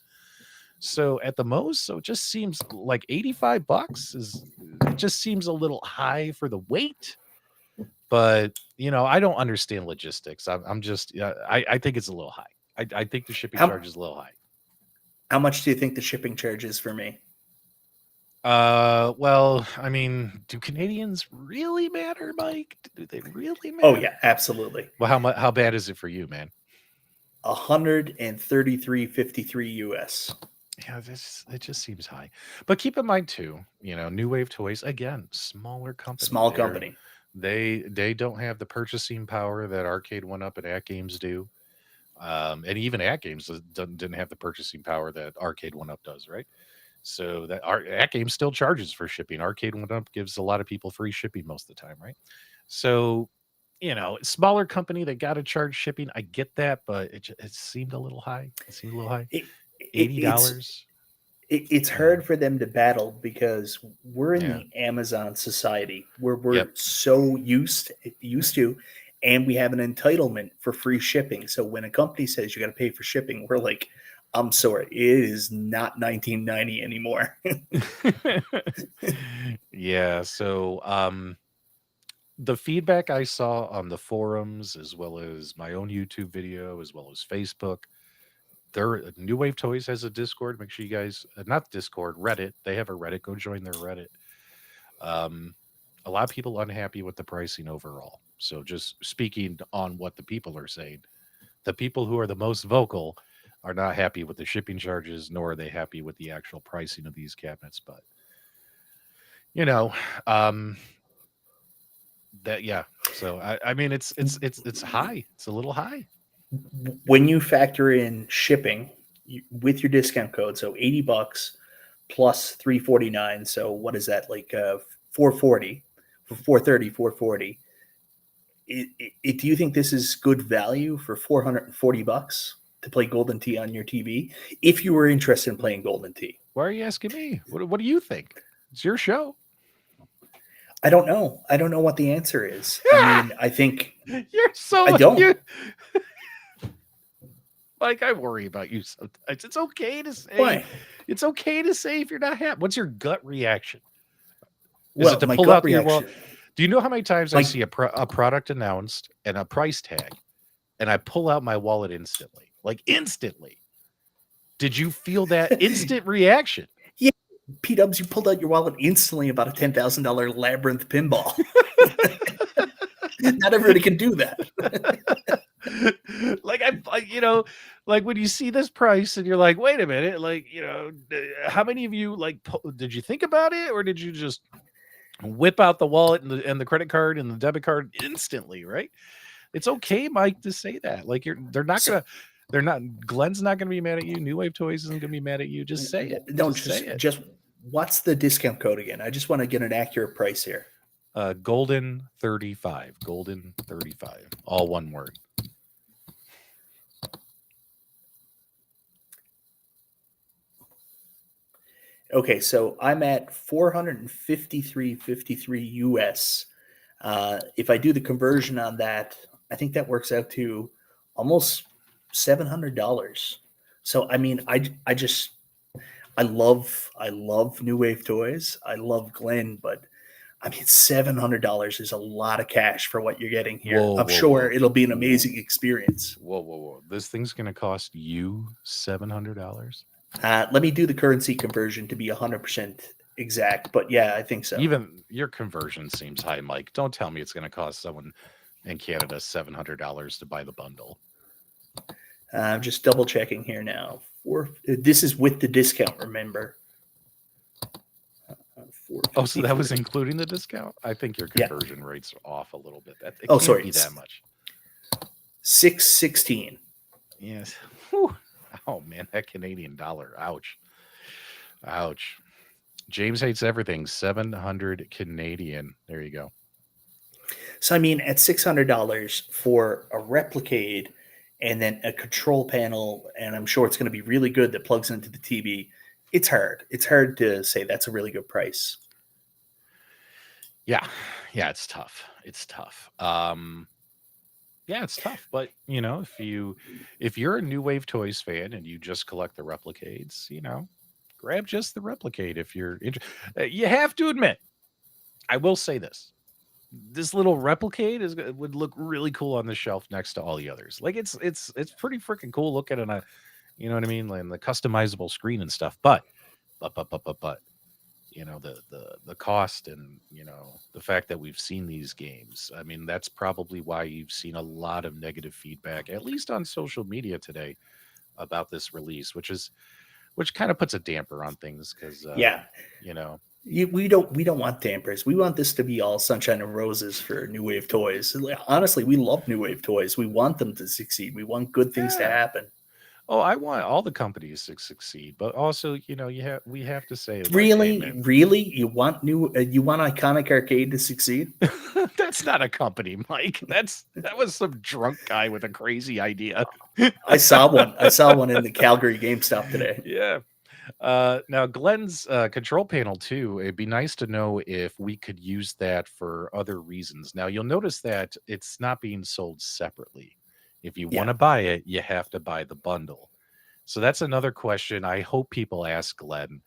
So at the most, so it just seems like $85 it just seems a little high for the weight. But I don't understand logistics. I'm just I think it's a little high. I think the shipping charge How is a little high. how much do you think the shipping charge is for me? Well, I mean, do Canadians really matter, Mike? Do they really Oh matter? yeah, absolutely. Well, how bad is it for you, man? 133.53 US. Yeah, it just seems high. But keep in mind too, New Wave Toys, again, smaller company. Small company. They don't have the purchasing power that Arcade One Up and At Games do. And even At Games didn't have the purchasing power that Arcade One Up does, right? So that At Games still charges for shipping. Arcade One Up gives a lot of people free shipping most of the time, right? So, smaller company that got to charge shipping. I get that, but it seemed a little high. It seemed a little high. $80. It's hard for them to battle because we're in the Amazon society where we're so used to, and we have an entitlement for free shipping. So when a company says you got to pay for shipping, we're like, I'm sorry, it is not 1990 anymore. Yeah. So the feedback I saw on the forums, as well as my own YouTube video, as well as Facebook, their New Wave Toys has a Discord. Make sure you guys, not Discord, Reddit. They have a Reddit. Go join their Reddit. A lot of people unhappy with the pricing overall. So just speaking on what the people are saying, the people who are the most vocal are not happy with the shipping charges, nor are they happy with the actual pricing of these cabinets. But So I mean, it's high. It's a little high. When you factor in shipping with your discount code, so $80 plus $349, so what is that, like $440 for $440? Do you think this is good value for $440 to play Golden Tee on your TV if you were interested in playing Golden Tee? Why are you asking me? What do you think? It's your show. I don't know. I don't know what the answer is. I mean, I think you're so. I don't. Like, I worry about you sometimes. It's okay to say. Why? It's okay to say if you're not happy. What's your gut reaction? Is Well, it to my pull gut out your reaction. Do you know how many times I see a product announced and a price tag, and I pull out my wallet instantly? Like instantly. Did you feel that instant reaction? Yeah, P-Dubs, you pulled out your wallet instantly about a $10,000 Labyrinth pinball. Not everybody can do that. Like like when you see this price and you're like, wait a minute, like, how many of you did you think about it, or did you just whip out the wallet and the credit card and the debit card instantly, right? It's okay, Mike, to say that. Like So they're not Glenn's not gonna be mad at you. New Wave Toys isn't gonna be mad at you. Just say it. no, Just say it. just what's the discount code again? I just want to get an accurate price here. Golden 35. Golden 35. All one word. Okay, so I'm at 453.53 US. If I do the conversion on that, I think that works out to almost $700. So I mean, I love New Wave Toys. I love Glen, but I mean, $700 is a lot of cash for what you're getting here. Whoa, I'm whoa, sure whoa. it'll be an amazing experience. Whoa. This thing's gonna cost you $700. Let me do the currency conversion to be 100% exact, but yeah, I think so. Even your conversion seems high, Mike. Don't tell me it's gonna cost someone in Canada $700 to buy the bundle. I'm just double checking here now. This is with the discount, remember? Oh, so that was including the discount? I think your conversion rate's off a little bit. It can't be that much. 616. Yes. Whew. Oh man, that Canadian dollar. Ouch. Ouch. James hates everything. 700 Canadian. There you go. So I mean, at $600 for a Replicade and then a control panel, and I'm sure it's going to be really good that plugs into the TV. It's hard. It's hard to say that's a really good price. Yeah, it's tough. It's tough. Yeah, it's tough. But if you're a New Wave Toys fan and you just collect the Replicades, grab just the Replicade if you're interested. You have to admit, I will say this: this little Replicade would look really cool on the shelf next to all the others. Like it's pretty freaking cool looking on a, you know what I mean, like the customizable screen and stuff. But the cost and the fact that we've seen these games, I mean, that's probably why you've seen a lot of negative feedback, at least on social media today, about this release, which kind of puts a damper on things because we don't want dampers. We want this to be all sunshine and roses for New Wave Toys. Honestly, we love New Wave Toys. We want them to succeed. We want good things to happen. Oh, I want all the companies to succeed, but also, we have to say, really, you want Iconic Arcade to succeed? That's not a company, Mike. That was some drunk guy with a crazy idea. I saw one in the Calgary GameStop today. Yeah. Now Glen's control panel too. It'd be nice to know if we could use that for other reasons. Now you'll notice that it's not being sold separately. If you want to buy it, you have to buy the bundle. So that's another question I hope people ask Glen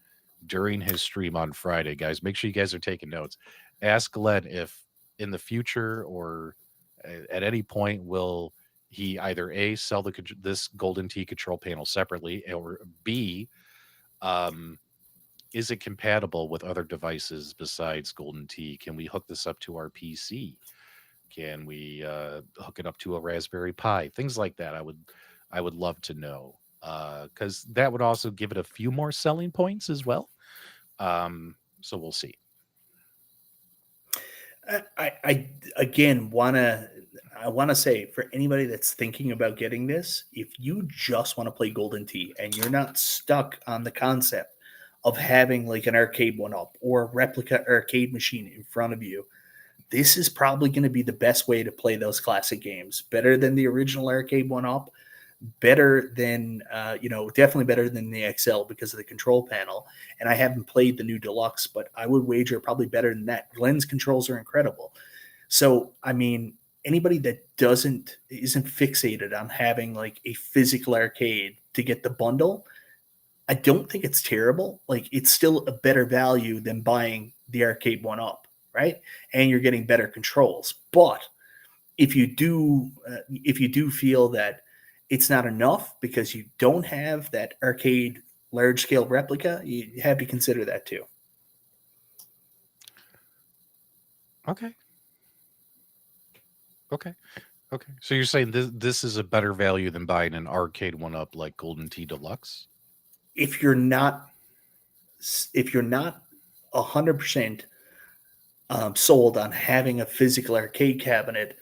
during his stream on Friday. Guys, make sure you guys are taking notes. Ask Glen if in the future or at any point will he either A, sell this Golden Tee control panel separately, or B, is it compatible with other devices besides Golden Tee? Can we hook this up to our PC? Can we hook it up to a Raspberry Pi? Things like that. I would love to know because that would also give it a few more selling points as well. So we'll see. I again want to say for anybody that's thinking about getting this, if you just want to play Golden Tee and you're not stuck on the concept of having like an arcade one up or a replica arcade machine in front of you, this is probably going to be the best way to play those classic games. Better than the original arcade one up, better than definitely better than the XL because of the control panel. And I haven't played the new deluxe, but I would wager probably better than that. Glen's controls are incredible. So I mean, anybody that isn't fixated on having like a physical arcade to get the bundle, I don't think it's terrible. Like it's still a better value than buying the arcade one up, right? And you're getting better controls. But if you do feel that it's not enough because you don't have that arcade large scale replica, you have to consider that too. Okay. Okay. So you're saying this is a better value than buying an arcade one up like Golden Tee Deluxe? If you're not 100% sold on having a physical arcade cabinet,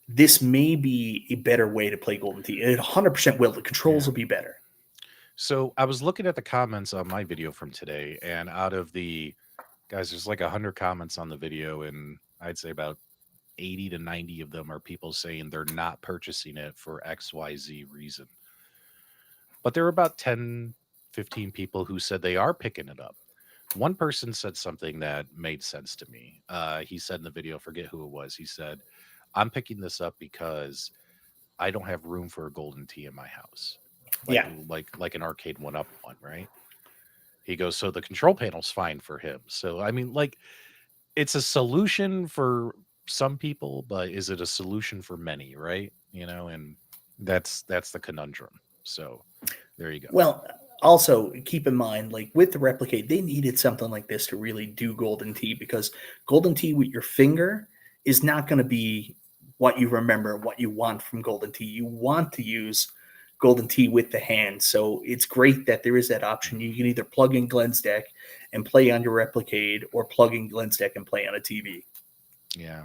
this may be a better way to play Golden Tee. It 100% will. The controls will be better. So I was looking at the comments on my video from today, and out of the guys, there's like 100 comments on the video, and I'd say about 80 to 90 of them are people saying they're not purchasing it for XYZ reason. But there were about 10, 15 people who said they are picking it up. One person said something that made sense to me. He said in the video, forget who it was. He said, I'm picking this up because I don't have room for a Golden Tee in my house. Like an arcade one up one, right? He goes, so the control panel's fine for him. So I mean, like, it's a solution for some people, but is it a solution for many, right? You know, and that's the conundrum. So there you go. Well, also keep in mind, like with the Replicade, they needed something like this to really do Golden Tee, because Golden Tee with your finger is not going to be what you remember, what you want from Golden Tee. You want to use Golden Tee with the hand. So it's great that there is that option. You can either plug in Glen's deck and play on your Replicade, or plug in Glen's deck and play on a TV. Yeah.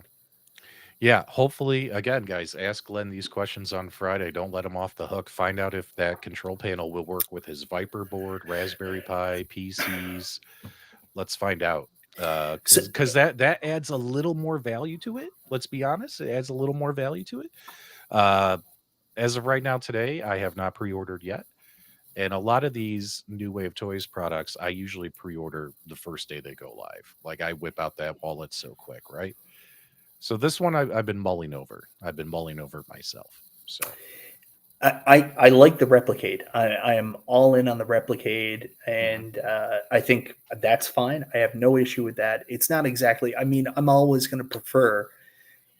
Yeah, hopefully, again, guys, ask Glen these questions on Friday. Don't let him off the hook. Find out if that control panel will work with his Viper board, Raspberry Pi, PCs. Let's find out. Because that adds a little more value to it. Let's be honest. It adds a little more value to it. As of right now today, I have not pre-ordered yet. And a lot of these New Wave Toys products, I usually pre-order the first day they go live. Like, I whip out that wallet so quick, right? So this one I've been mulling over. I've been mulling over myself. So I like the Replicade. I am all in on the Replicade, and I think that's fine. I have no issue with that. It's not exactly, I mean, I'm always going to prefer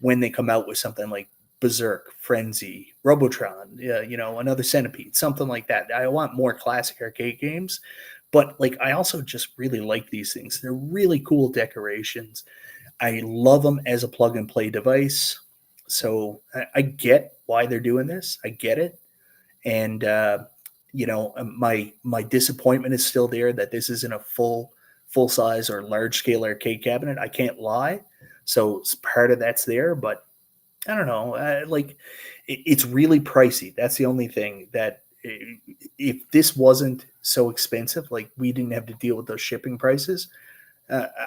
when they come out with something like Berserk, Frenzy, Robotron, another Centipede, something like that. I want more classic arcade games, but like, I also just really like these things. They're really cool decorations. I love them as a plug and play device. So I get why they're doing this. I get it. And, my disappointment is still there that this isn't a full size or large scale arcade cabinet. I can't lie. So part of that's there, but I don't know. It's really pricey. That's the only thing that, if this wasn't so expensive, like we didn't have to deal with those shipping prices,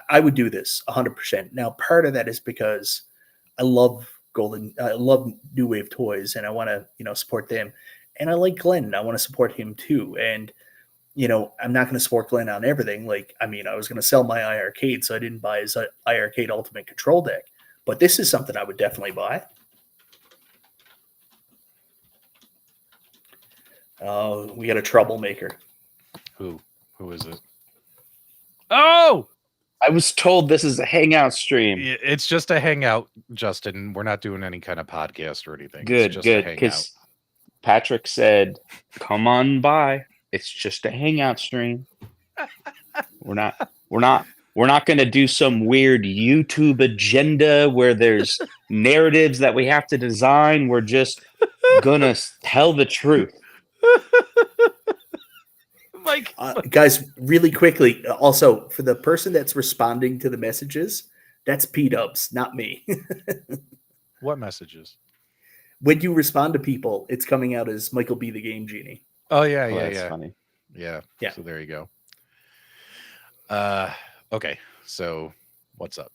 I would do this 100%. Now, part of that is because I love New Wave Toys, and I want to, support them. And I like Glen, and I want to support him too. And, I'm not going to support Glen on everything. Like, I mean, I was going to sell my iArcade, so I didn't buy his iArcade Ultimate Control deck. But this is something I would definitely buy. Oh, we got a troublemaker. Who is it? Oh! I was told this is a hangout stream. It's just a hangout, Justin. We're not doing any kind of podcast or anything. Good, because Patrick said, "Come on by. It's just a hangout stream. We're not going to do some weird YouTube agenda where there's narratives that we have to design. We're just gonna tell the truth." Mike, guys, really quickly, also for the person that's responding to the messages, that's P-Dubs, not me. What messages? When you respond to people, it's coming out as Michael B. the Game Genie. Oh yeah, that's yeah. Funny. Yeah. So there you go. Okay. So what's up?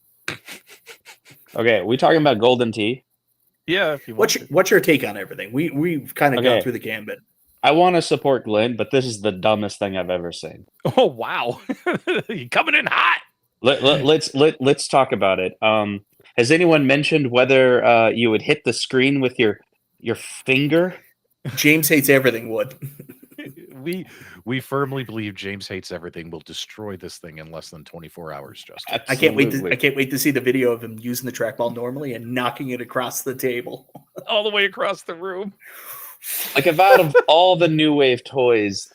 Okay, are we talking about Golden Tee? Yeah. If you want what's your take on everything? We've kind of gone through the gambit. I want to support Glen, but this is the dumbest thing I've ever seen. Oh wow, you coming in hot. Let's talk about it. Has anyone mentioned whether you would hit the screen with your finger? James Hates Everything would. We firmly believe James Hates Everything will destroy this thing in less than 24 hours. Justin, I can't wait to see the video of him using the trackball normally and knocking it across the table, all the way across the room. Like, if out of all the New Wave toys,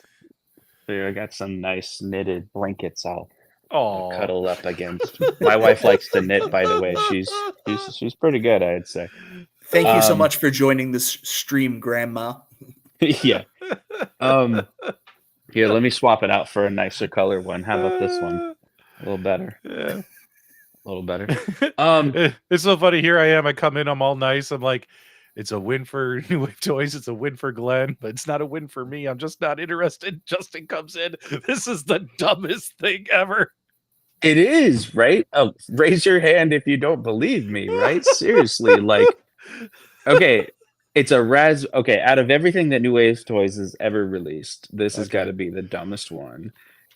there, I got some nice knitted blankets I'll cuddle up against. My wife likes to knit, by the way. She's pretty good, I'd say. Thank you so much for joining this stream, Grandma. Yeah. Here, let me swap it out for a nicer color one. How about this one? A little better. Yeah. A little better. It's so funny. Here I am. I come in. I'm all nice. I'm like, it's a win for New Wave Toys. It's a win for Glenn, but it's not a win for me. I'm just not interested. Justin comes in. This is the dumbest thing ever. It is, right? Raise your hand if you don't believe me, right? Seriously, like, okay, it's a okay, out of everything that New Wave Toys has ever released, this has got to be the dumbest one.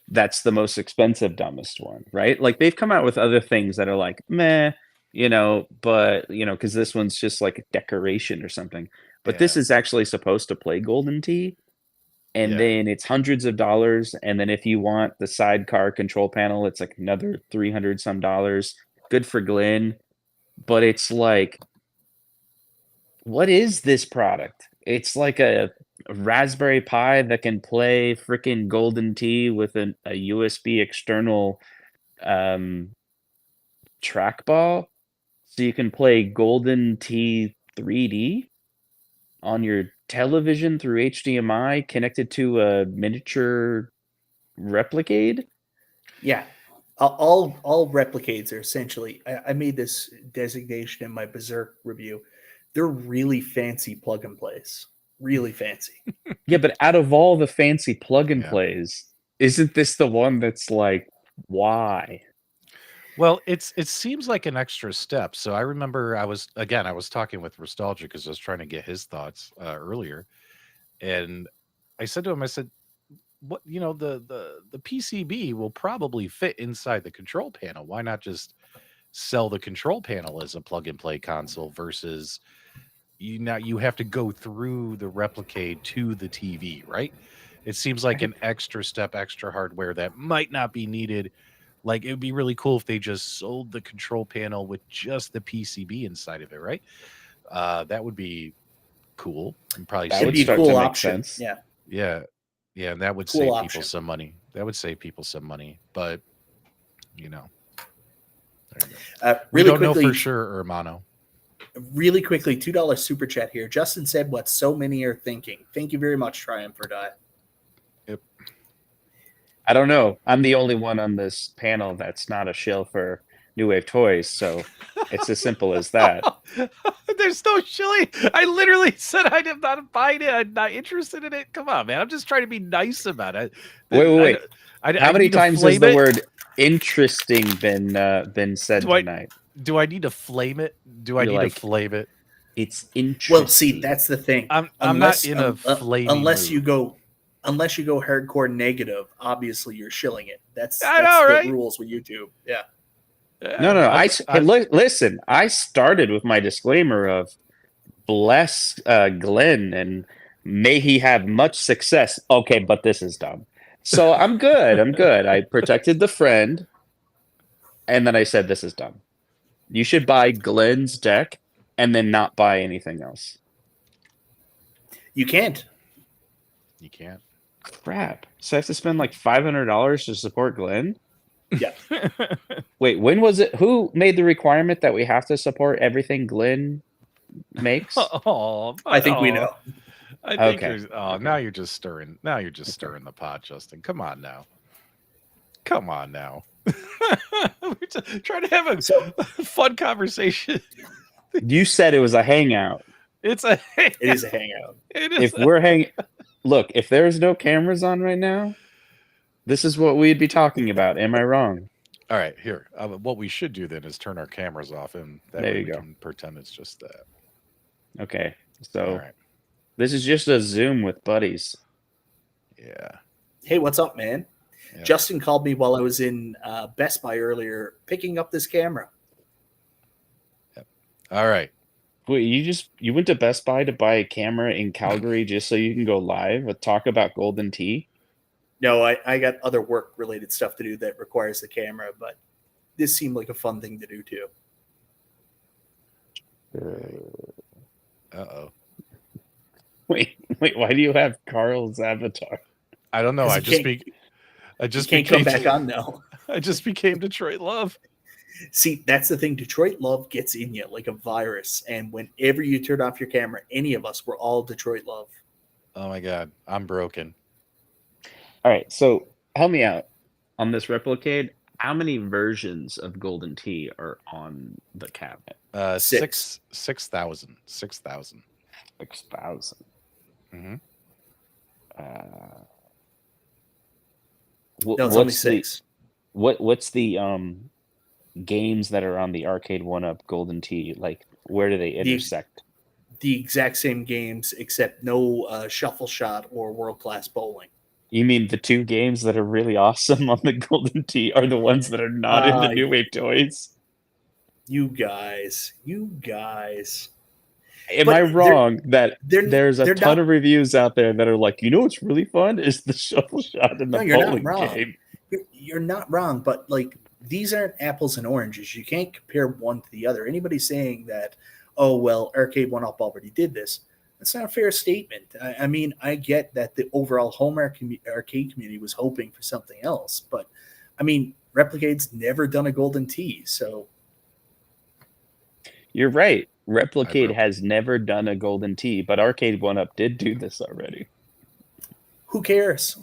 That's the most expensive dumbest one, right? Like, they've come out with other things that are like, meh, but, because this one's just like a decoration or something. But this is actually supposed to play Golden Tee. And then it's hundreds of dollars. And then if you want the sidecar control panel, it's like another $300 some. Good for Glen. But it's like, what is this product? It's like a Raspberry Pi that can play freaking Golden Tee with a USB external trackball. So you can play Golden Tee 3D on your television through HDMI connected to a miniature Replicade. Yeah, all Replicades are essentially. I made this designation in my Berserk review. They're really fancy plug and plays. Really fancy. Yeah, but out of all the fancy plug and plays, isn't this the one that's like, why? Well, it seems like an extra step. So I remember I was talking with Nostalgia because I was trying to get his thoughts earlier, and I said to him, I said, "What the PCB will probably fit inside the control panel. Why not just sell the control panel as a plug and play console versus you have to go through the Replicade to the TV, right? It seems like an extra step, extra hardware that might not be needed." Like, it would be really cool if they just sold the control panel with just the PCB inside of it, right? That would be cool. And probably that would be a cool option. Sense. Yeah. Yeah, and that would save people some money. That would save people some money, but there you go. We don't know for sure, Hermano. Really quickly, $2 super chat here. Justin said what so many are thinking. Thank you very much, Triumph or Die. Yep. I don't know. I'm the only one on this panel that's not a shill for New Wave Toys, so it's as simple as that. There's no shilling. I literally said I am not buying it. I'm not interested in it. Come on, man. I'm just trying to be nice about it. Wait. How many times has the word interesting been said tonight? Do I need to flame it? Do I need to flame it? It's interesting. Well, see, that's the thing. I'm not in a flaming unless mood. you go hardcore negative. Obviously, you're shilling it. That's know, right? The rules with YouTube. Yeah. No. Listen. I started with my disclaimer of bless Glen and may he have much success. Okay, but this is dumb. So I'm good. I protected the friend, and then I said this is dumb. You should buy Glen's deck and then not buy anything else. You can't. You can't. Crap. So I have to spend like $500 to support Glen? Yeah. Wait, when was it? Who made the requirement that we have to support everything Glen makes? I think we know. I think now you're just stirring. Now you're just stirring the pot, Justin. Come on now. We're just trying to have a fun conversation. You said it was a hangout. It is a hangout. Look, if there's no cameras on right now, this is what we'd be talking about. Am I wrong? All right, here. What we should do then is turn our cameras off, and that way we can pretend it's just that. Okay, so this is just a Zoom with buddies. Yeah. Hey, what's up, man? Yeah. Justin called me while I was in Best Buy earlier, picking up this camera. Yep. All right. Wait, you went to Best Buy to buy a camera in Calgary just so you can go live and talk about Golden Tee? No, I got other work-related stuff to do that requires the camera, but this seemed like a fun thing to do too. Uh-oh. Wait, why do you have Carl's avatar? I don't know. I just can't come back on now. I just became Detroit Love. See, that's the thing. Detroit love gets in you like a virus. And whenever you turn off your camera, any of us, we're all Detroit love. Oh my god, I'm broken. All right, so help me out on this Replicade. How many versions of Golden Tea are on the cabinet? 6,000. 6,000. 6,000. Mm-hmm. No, it's only 6. What's the games that are on the Arcade 1-Up Golden Tea? Like, where do they intersect? The exact same games, except no shuffle shot or world class bowling. You mean the 2 games that are really awesome on the Golden Tea are the ones that are not in the New Wave toys? You guys. Am But I wrong that there's a ton not, of reviews out there that are like, you know what's really fun is the shuffle shot in the no, you're not bowling wrong. game? You're not wrong, but like these aren't apples and oranges. You can't compare one to the other. Anybody saying that, oh well, Arcade 1-Up already did this, that's not a fair statement. I mean, I get that the overall home arcade community was hoping for something else, but I mean, Replicade's never done a Golden Tea, so You're right. Replicade has never done a Golden Tea, but Arcade 1-Up did do this already. who cares?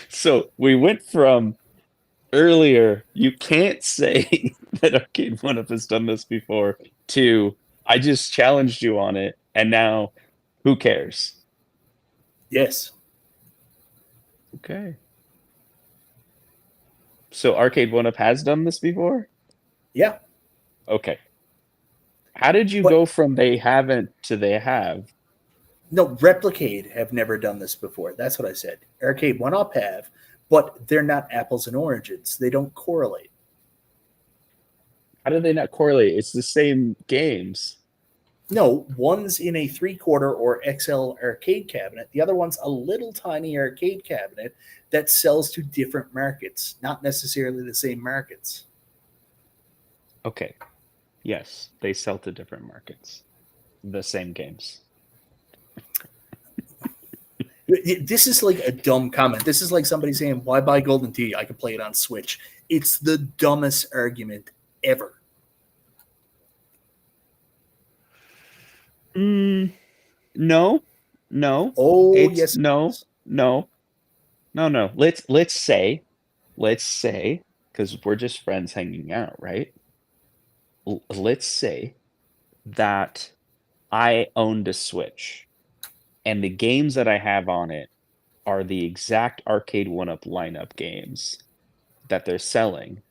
So we went from earlier, you can't say that Arcade 1-Up has done this before, to I just challenged you on it, and now who cares? Yes. Okay. So Arcade 1-Up has done this before? Yeah. Okay. How did you go from they haven't to they have? No, Replicade have never done this before. That's what I said. Arcade 1-Up have, but they're not apples and oranges. They don't correlate. How do they not correlate? It's the same games. No, one's in a 3/4 or XL arcade cabinet. The other one's a little tiny arcade cabinet that sells to different markets, not necessarily the same markets. Okay. Yes, they sell to different markets. The same games. This is like a dumb comment. This is like somebody saying, why buy Golden Tea? I can play it on Switch. It's the dumbest argument ever. No. Oh, It's, yes. No. Let's say, because we're just friends hanging out, right? Let's say that I owned a Switch, and the games that I have on it are the exact Arcade 1-Up lineup games that they're selling.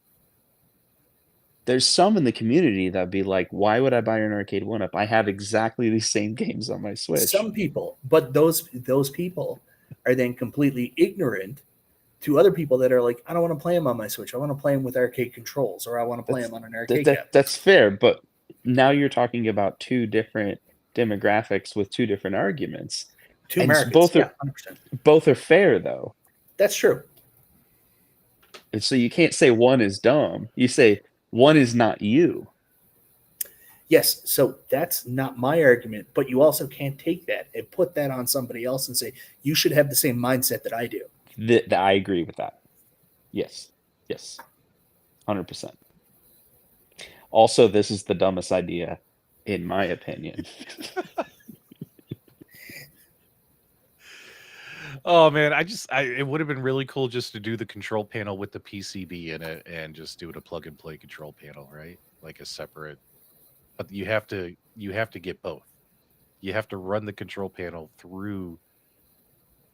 There's some in the community that'd be like, why would I buy an Arcade 1-Up? I have exactly the same games on my Switch. Some people, but those people are then completely ignorant to other people that are like, I don't want to play them on my Switch. I want to play them with arcade controls, or I want to play them on an arcade cabinet. That's fair, but now you're talking about 2 different demographics with 2 different arguments. 2 markets, 100%. Both are fair, though. That's true. And so you can't say one is dumb. You say one is not you. Yes, so that's not my argument, but you also can't take that and put that on somebody else and say, you should have the same mindset that I do. I agree with that. Yes. 100%. Also, this is the dumbest idea, in my opinion. Oh man, it would have been really cool just to do the control panel with the PCB in it and just do it a plug and play control panel, right? Like a separate. But you have to get both. You have to run the control panel through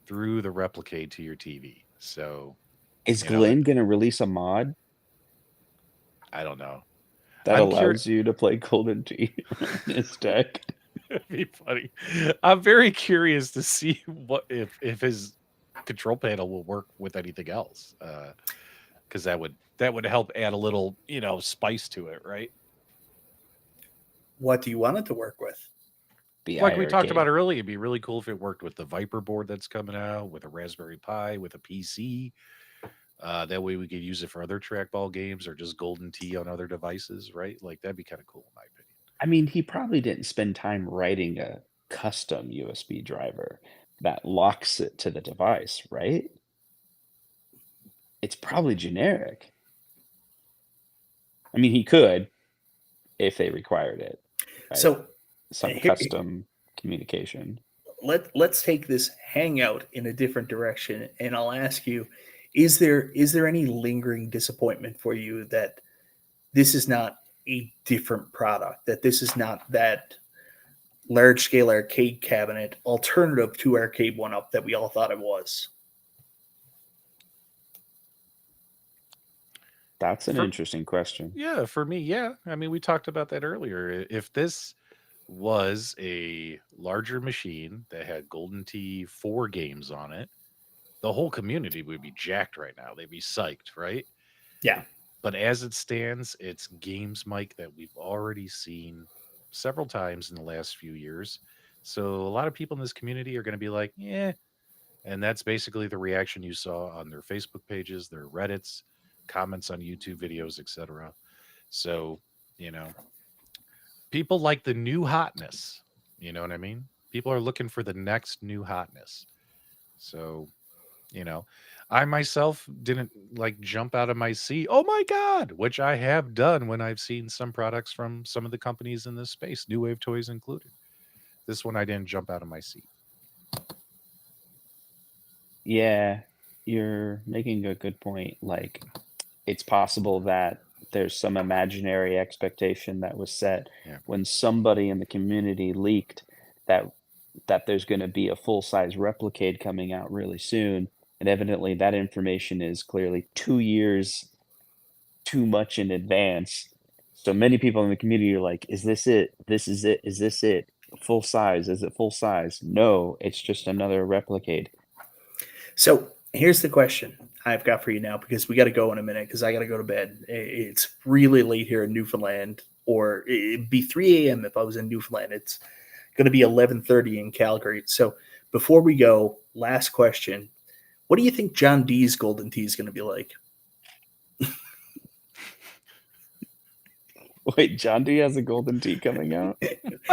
the Replicade to your TV. So is Glen going to release a mod? I don't know. That allows you to play Golden Tea on this deck. It'd be funny. I'm very curious to see what if his control panel will work with anything else, because that would help add a little spice to it, right? What do you want it to work with? Like we talked about earlier, it'd be really cool if it worked with the Viper board that's coming out, with a Raspberry Pi, with a PC. That way we could use it for other trackball games or just Golden Tea on other devices, right? Like that'd be kind of cool in my opinion. I mean, he probably didn't spend time writing a custom USB driver that locks it to the device, right? It's probably generic. I mean, he could if they required it. Right? So Some here- custom communication. let's take this hangout in a different direction, and I'll ask you: is there any lingering disappointment for you that this is not a different product? That this is not that large scale arcade cabinet alternative to Arcade 1-Up that we all thought it was? That's an For- interesting question. Yeah, for me, yeah. I mean, we talked about that earlier. If this was a larger machine that had Golden Tee 4 games on it, the whole community would be jacked right now. They'd be psyched, right? Yeah. But as it stands, it's games, Mike, that we've already seen several times in the last few years. So a lot of people in this community are going to be like, yeah. And that's basically the reaction you saw on their Facebook pages, their Reddits, comments on YouTube videos, etc. So, you know, people like the new hotness. You know what I mean? People are looking for the next new hotness. So, you know, I myself didn't like jump out of my seat. Oh my God, which I have done when I've seen some products from some of the companies in this space, New Wave Toys included. This one I didn't jump out of my seat. Yeah, you're making a good point. Like, it's possible that there's some imaginary expectation that was set Yeah. when somebody in the community leaked that there's going to be a full-size Replicade coming out really soon, and evidently that information is clearly 2 years too much in advance. So many people in the community are like, "Is this it? This is it? Is this it? Full size? Is it full size?" No, it's just another Replicade. So here's the question I've got for you now, because we got to go in a minute because I got to go to bed. It's really late here in Newfoundland, or it'd be 3 a.m. if I was in Newfoundland. It's going to be 11:30 in Calgary. So before we go, last question. What do you think John D's Golden Tee is going to be like? Wait, John D has a Golden Tee coming out?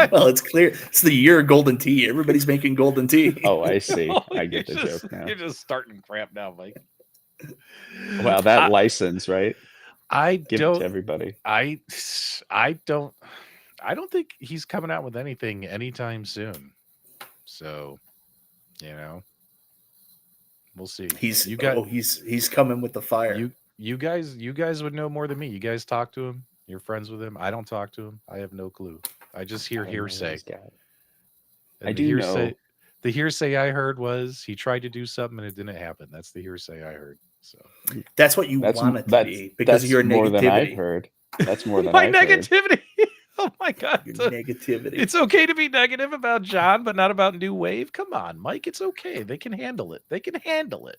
Well, it's clear. It's the year of Golden Tee. Everybody's making Golden Tee. Oh, I see. No, I get the you're just- joke now. You're just starting crap now, Mike. Wow, that license, right? I Give it don't. to everybody. I don't. I don't think he's coming out with anything anytime soon. So, you know, we'll see. He's coming with the fire. You guys would know more than me. You guys talk to him. You're friends with him. I don't talk to him. I have no clue. I just hear hearsay. And I do know. The hearsay I heard was he tried to do something and it didn't happen. That's the hearsay I heard. So that's what you want it to be because of your negativity. More than I've heard. That's more than my I've negativity. Oh my God. Your negativity. It's okay to be negative about John, but not about New Wave. Come on, Mike. It's okay. They can handle it. They can handle it.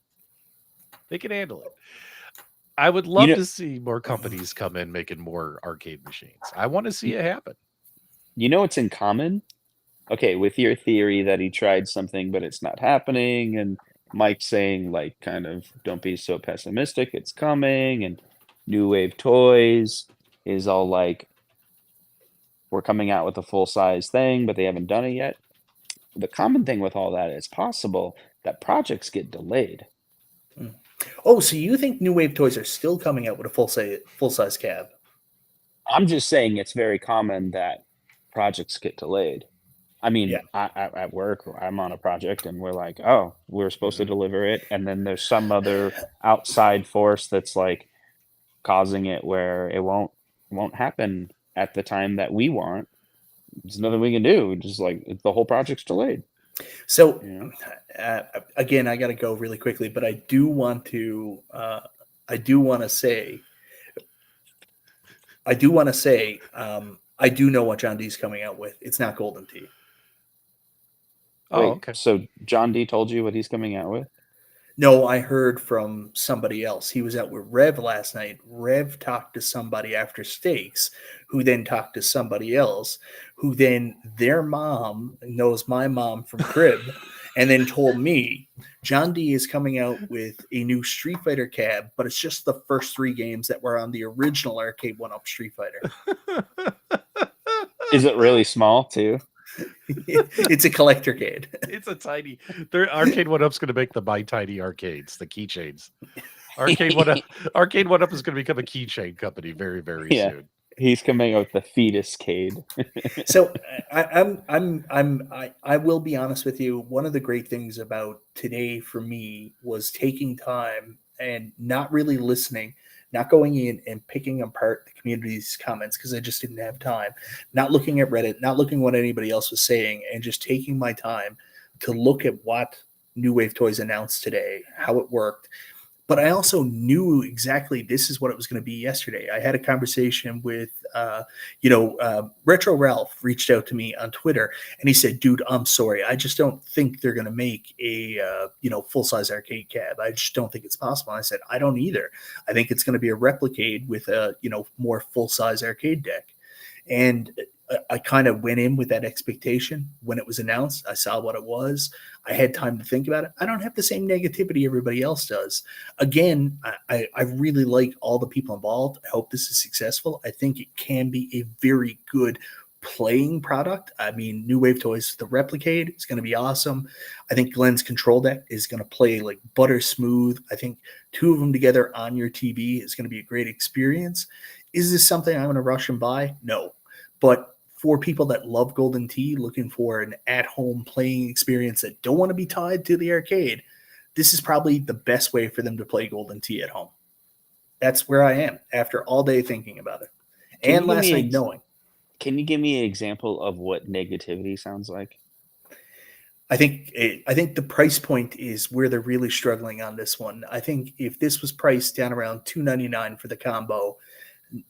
I would love to see more companies come in making more arcade machines. I want to see it happen. You know what's in common? Okay, with your theory that he tried something but it's not happening, and Mike saying like kind of don't be so pessimistic, it's coming, and New Wave Toys is all like we're coming out with a full-size thing, but they haven't done it yet. The common thing with all that is possible that projects get delayed. Oh, so you think New Wave Toys are still coming out with a full-size cab? I'm just saying it's very common that projects get delayed. I mean, Yeah. I at work, I'm on a project and we're like, oh, we're supposed to deliver it. And then there's some other outside force that's like causing it where it won't happen at the time that we want. There's nothing we can do. Just like the whole project's delayed. So Yeah. again, I got to go really quickly, but I do want to say, I do know what John D's coming out with. It's not Golden Tee. Oh, Wait, okay. So John D told you what he's coming out with? No, I heard from somebody else. He was out with Rev last night. Rev talked to somebody after Steaks, who then talked to somebody else, who then their mom knows my mom from Crib, and then told me John D is coming out with a new Street Fighter cab, but it's just the first 3 games that were on the original Arcade 1-Up Street Fighter. Is it really small too? It's a collector cade. It's a tiny. Their Arcade 1-Up's going to make the My Tiny arcades, the keychains. Arcade One Up. Arcade One Up is going to become a keychain company very, very Yeah. soon. He's coming out with the fetuscade. So I will be honest with you. One of the great things about today for me was taking time and not really listening, not going in and picking apart the community's comments because I just didn't have time. Not looking at Reddit, not looking what anybody else was saying, and just taking my time to look at what New Wave Toys announced today, how it worked. But I also knew exactly this is what it was going to be yesterday. I had a conversation with, Retro Ralph reached out to me on Twitter and he said, dude, I'm sorry. I just don't think they're going to make a, full size arcade cab. I just don't think it's possible. And I said, I don't either. I think it's going to be a Replicade with a, more full size arcade deck. And I kind of went in with that expectation when it was announced. I saw what it was. I had time to think about it. I don't have the same negativity everybody else does. Again, I really like all the people involved. I hope this is successful. I think it can be a very good playing product. I mean, New Wave Toys, the Replicade is going to be awesome. I think Glen's control deck is going to play like butter smooth. I think two of them together on your TV is going to be a great experience. Is this something I'm going to rush and buy? No. But for people that love Golden Tee, looking for an at-home playing experience that don't want to be tied to the arcade, this is probably the best way for them to play Golden Tee at home. That's where I am after all day thinking about it. And last night knowing. Can you give me an example of what negativity sounds like? I think the price point is where they're really struggling on this one. I think if this was priced down around $299 for the combo,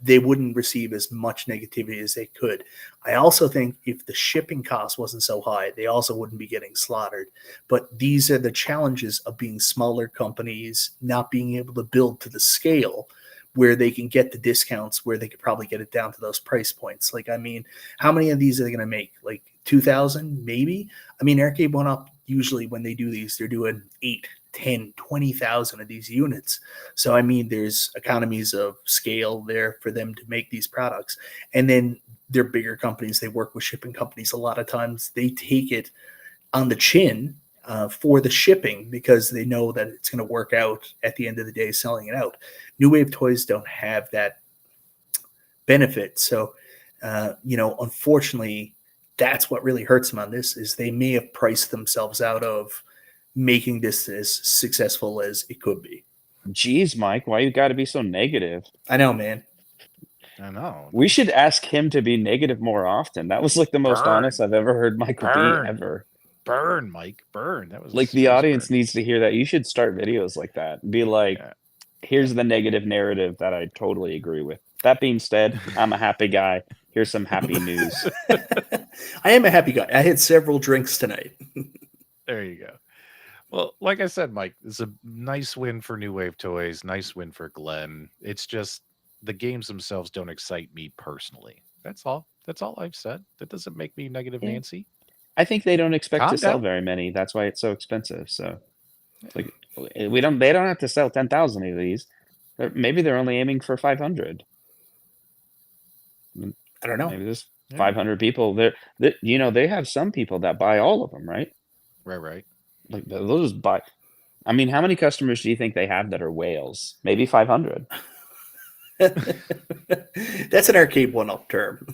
they wouldn't receive as much negativity as they could. I also think if the shipping cost wasn't so high, they also wouldn't be getting slaughtered. But these are the challenges of being smaller companies, not being able to build to the scale where they can get the discounts, where they could probably get it down to those price points. Like, I mean, how many of these are they going to make? Like 2,000, maybe? I mean, Arcade One Up, usually when they do these, they're doing 8, 10, 20,000 of these units. So, I mean, there's economies of scale there for them to make these products. And then they're bigger companies. They work with shipping companies. A lot of times they take it on the chin for the shipping because they know that it's going to work out at the end of the day selling it out. New Wave Toys don't have that benefit. So, unfortunately, that's what really hurts them on this is they may have priced themselves out of making this as successful as it could be. Jeez, Mike, why you got to be so negative? I know, man. I know. We should ask him to be negative more often. That was like the most honest I've ever heard Michael be ever. Burn, Mike, burn. That was like the audience needs to hear that. You should start videos like that. Be like, here's the negative narrative that I totally agree with. That being said, I'm a happy guy. Here's some happy news. I am a happy guy. I had several drinks tonight. There you go. Well, like I said, Mike, it's a nice win for New Wave Toys. Nice win for Glen. It's just the games themselves don't excite me personally. That's all. That's all I've said. That doesn't make me negative Nancy. I think they don't expect to sell very many. That's why it's so expensive. So, like, they don't have to sell 10,000 of these. Maybe they're only aiming for 500. I don't know. Maybe there's 500 people there. They have some people that buy all of them, right? Right. Like they'll just buy. I mean, how many customers do you think they have that are whales? Maybe 500. That's an Arcade One Up term.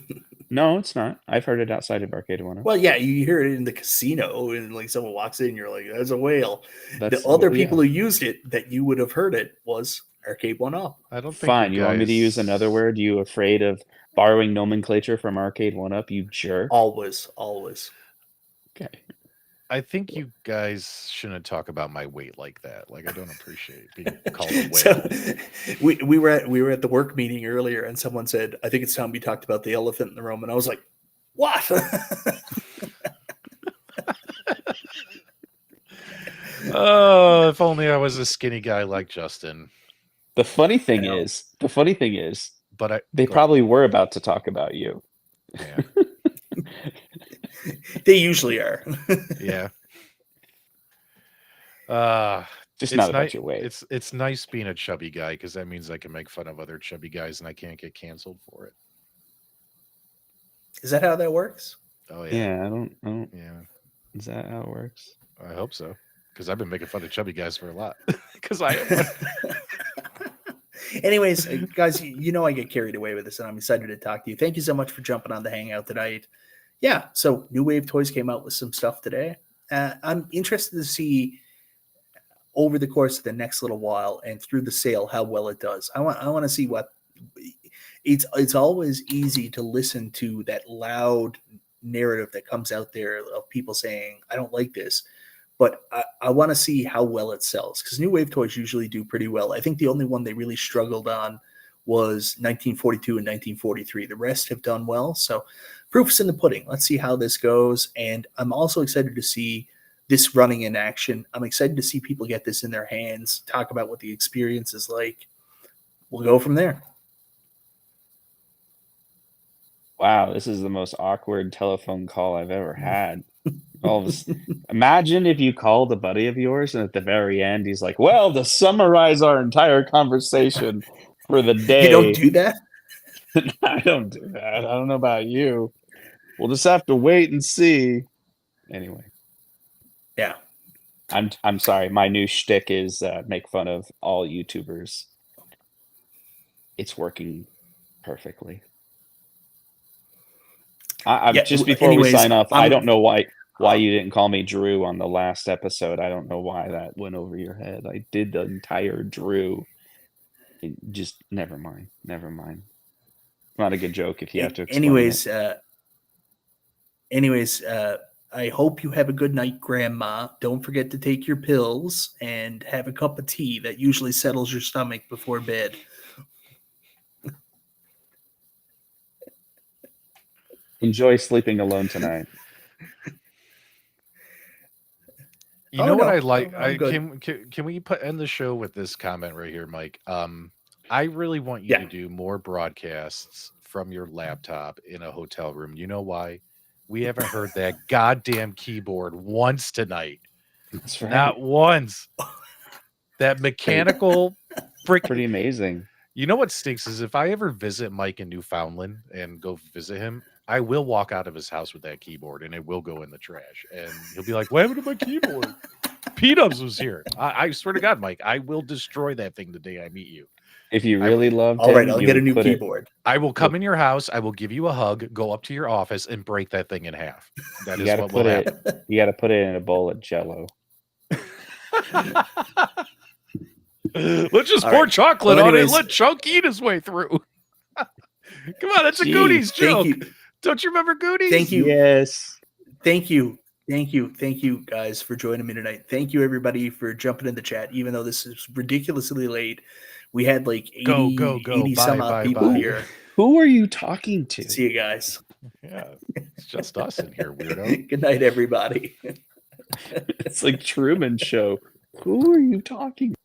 No, it's not. I've heard it outside of Arcade One Up. Well, yeah, you hear it in the casino, and like someone walks in, you're like, "There's a whale." The other people who used it that you would have heard it was Arcade One Up. I don't think. Fine. You want me to use another word? You afraid of borrowing nomenclature from Arcade One Up? You jerk. Always. Okay. I think you guys shouldn't talk about my weight like that. Like, I don't appreciate being called a whale. So, we were at the work meeting earlier, and someone said, "I think it's time we talked about the elephant in the room." And I was like, "What?" Oh, if only I was a skinny guy like Justin. The funny thing is, but they probably were about to talk about you. Yeah. They usually are. Yeah. Just not about your weight. It's nice being a chubby guy because that means I can make fun of other chubby guys and I can't get canceled for it. Is that how that works? Oh yeah. Yeah, I don't. Yeah. Is that how it works? I hope so. Because I've been making fun of chubby guys for a lot. Because I am one. Anyways, guys, you know I get carried away with this, and I'm excited to talk to you. Thank you so much for jumping on the hangout tonight. Yeah, so New Wave Toys came out with some stuff today. I'm interested to see over the course of the next little while and through the sale how well it does. I want to see what it's always easy to listen to that loud narrative that comes out there of people saying, I don't like this. But I want to see how well it sells, because New Wave Toys usually do pretty well. I think the only one they really struggled on was 1942 and 1943. The rest have done well. So proof's in the pudding. Let's see how this goes. And I'm also excited to see this running in action. I'm excited to see people get this in their hands, talk about what the experience is like. We'll go from there. Wow, this is the most awkward telephone call I've ever had. Imagine if you called a buddy of yours and at the very end he's like, well, to summarize our entire conversation for the day. You don't do that? I don't do that. I don't know about you. We'll just have to wait and see. Anyway. Yeah. I'm sorry. My new shtick is make fun of all YouTubers. It's working perfectly. Before we sign off, I don't know why you didn't call me Drew on the last episode. I don't know why that went over your head. I did the entire Drew. Just never mind. Not a good joke if you have to explain Anyways, I hope you have a good night, Grandma. Don't forget to take your pills and have a cup of tea. That usually settles your stomach before bed. Enjoy sleeping alone tonight. You know what I like? Can we end the show with this comment right here, Mike? I really want you to do more broadcasts from your laptop in a hotel room. You know why? We haven't heard that goddamn keyboard once tonight. That's right. Not once. That mechanical pretty amazing. You know what stinks is if I ever visit Mike in Newfoundland and go visit him, I will walk out of his house with that keyboard and it will go in the trash. And he'll be like, what happened to my keyboard? P-Dubs was here. I swear to God, Mike, I will destroy that thing the day I meet you. If you really love it. All right, I'll get a new keyboard. I will come in your house. I will give you a hug, go up to your office, and break that thing in half. That is what will happen. You got to put it in a bowl of Jell-O. Let's just pour chocolate on it and let Chunk eat his way through. Come on, that's a Goonies joke. Don't you remember Goonies? Thank you. Yes. Thank you, guys, for joining me tonight. Thank you, everybody, for jumping in the chat. Even though this is ridiculously late, we had like 80 some odd people here. Who are you talking to? See you guys. Yeah, it's just us in here, weirdo. Good night, everybody. It's like Truman Show. Who are you talking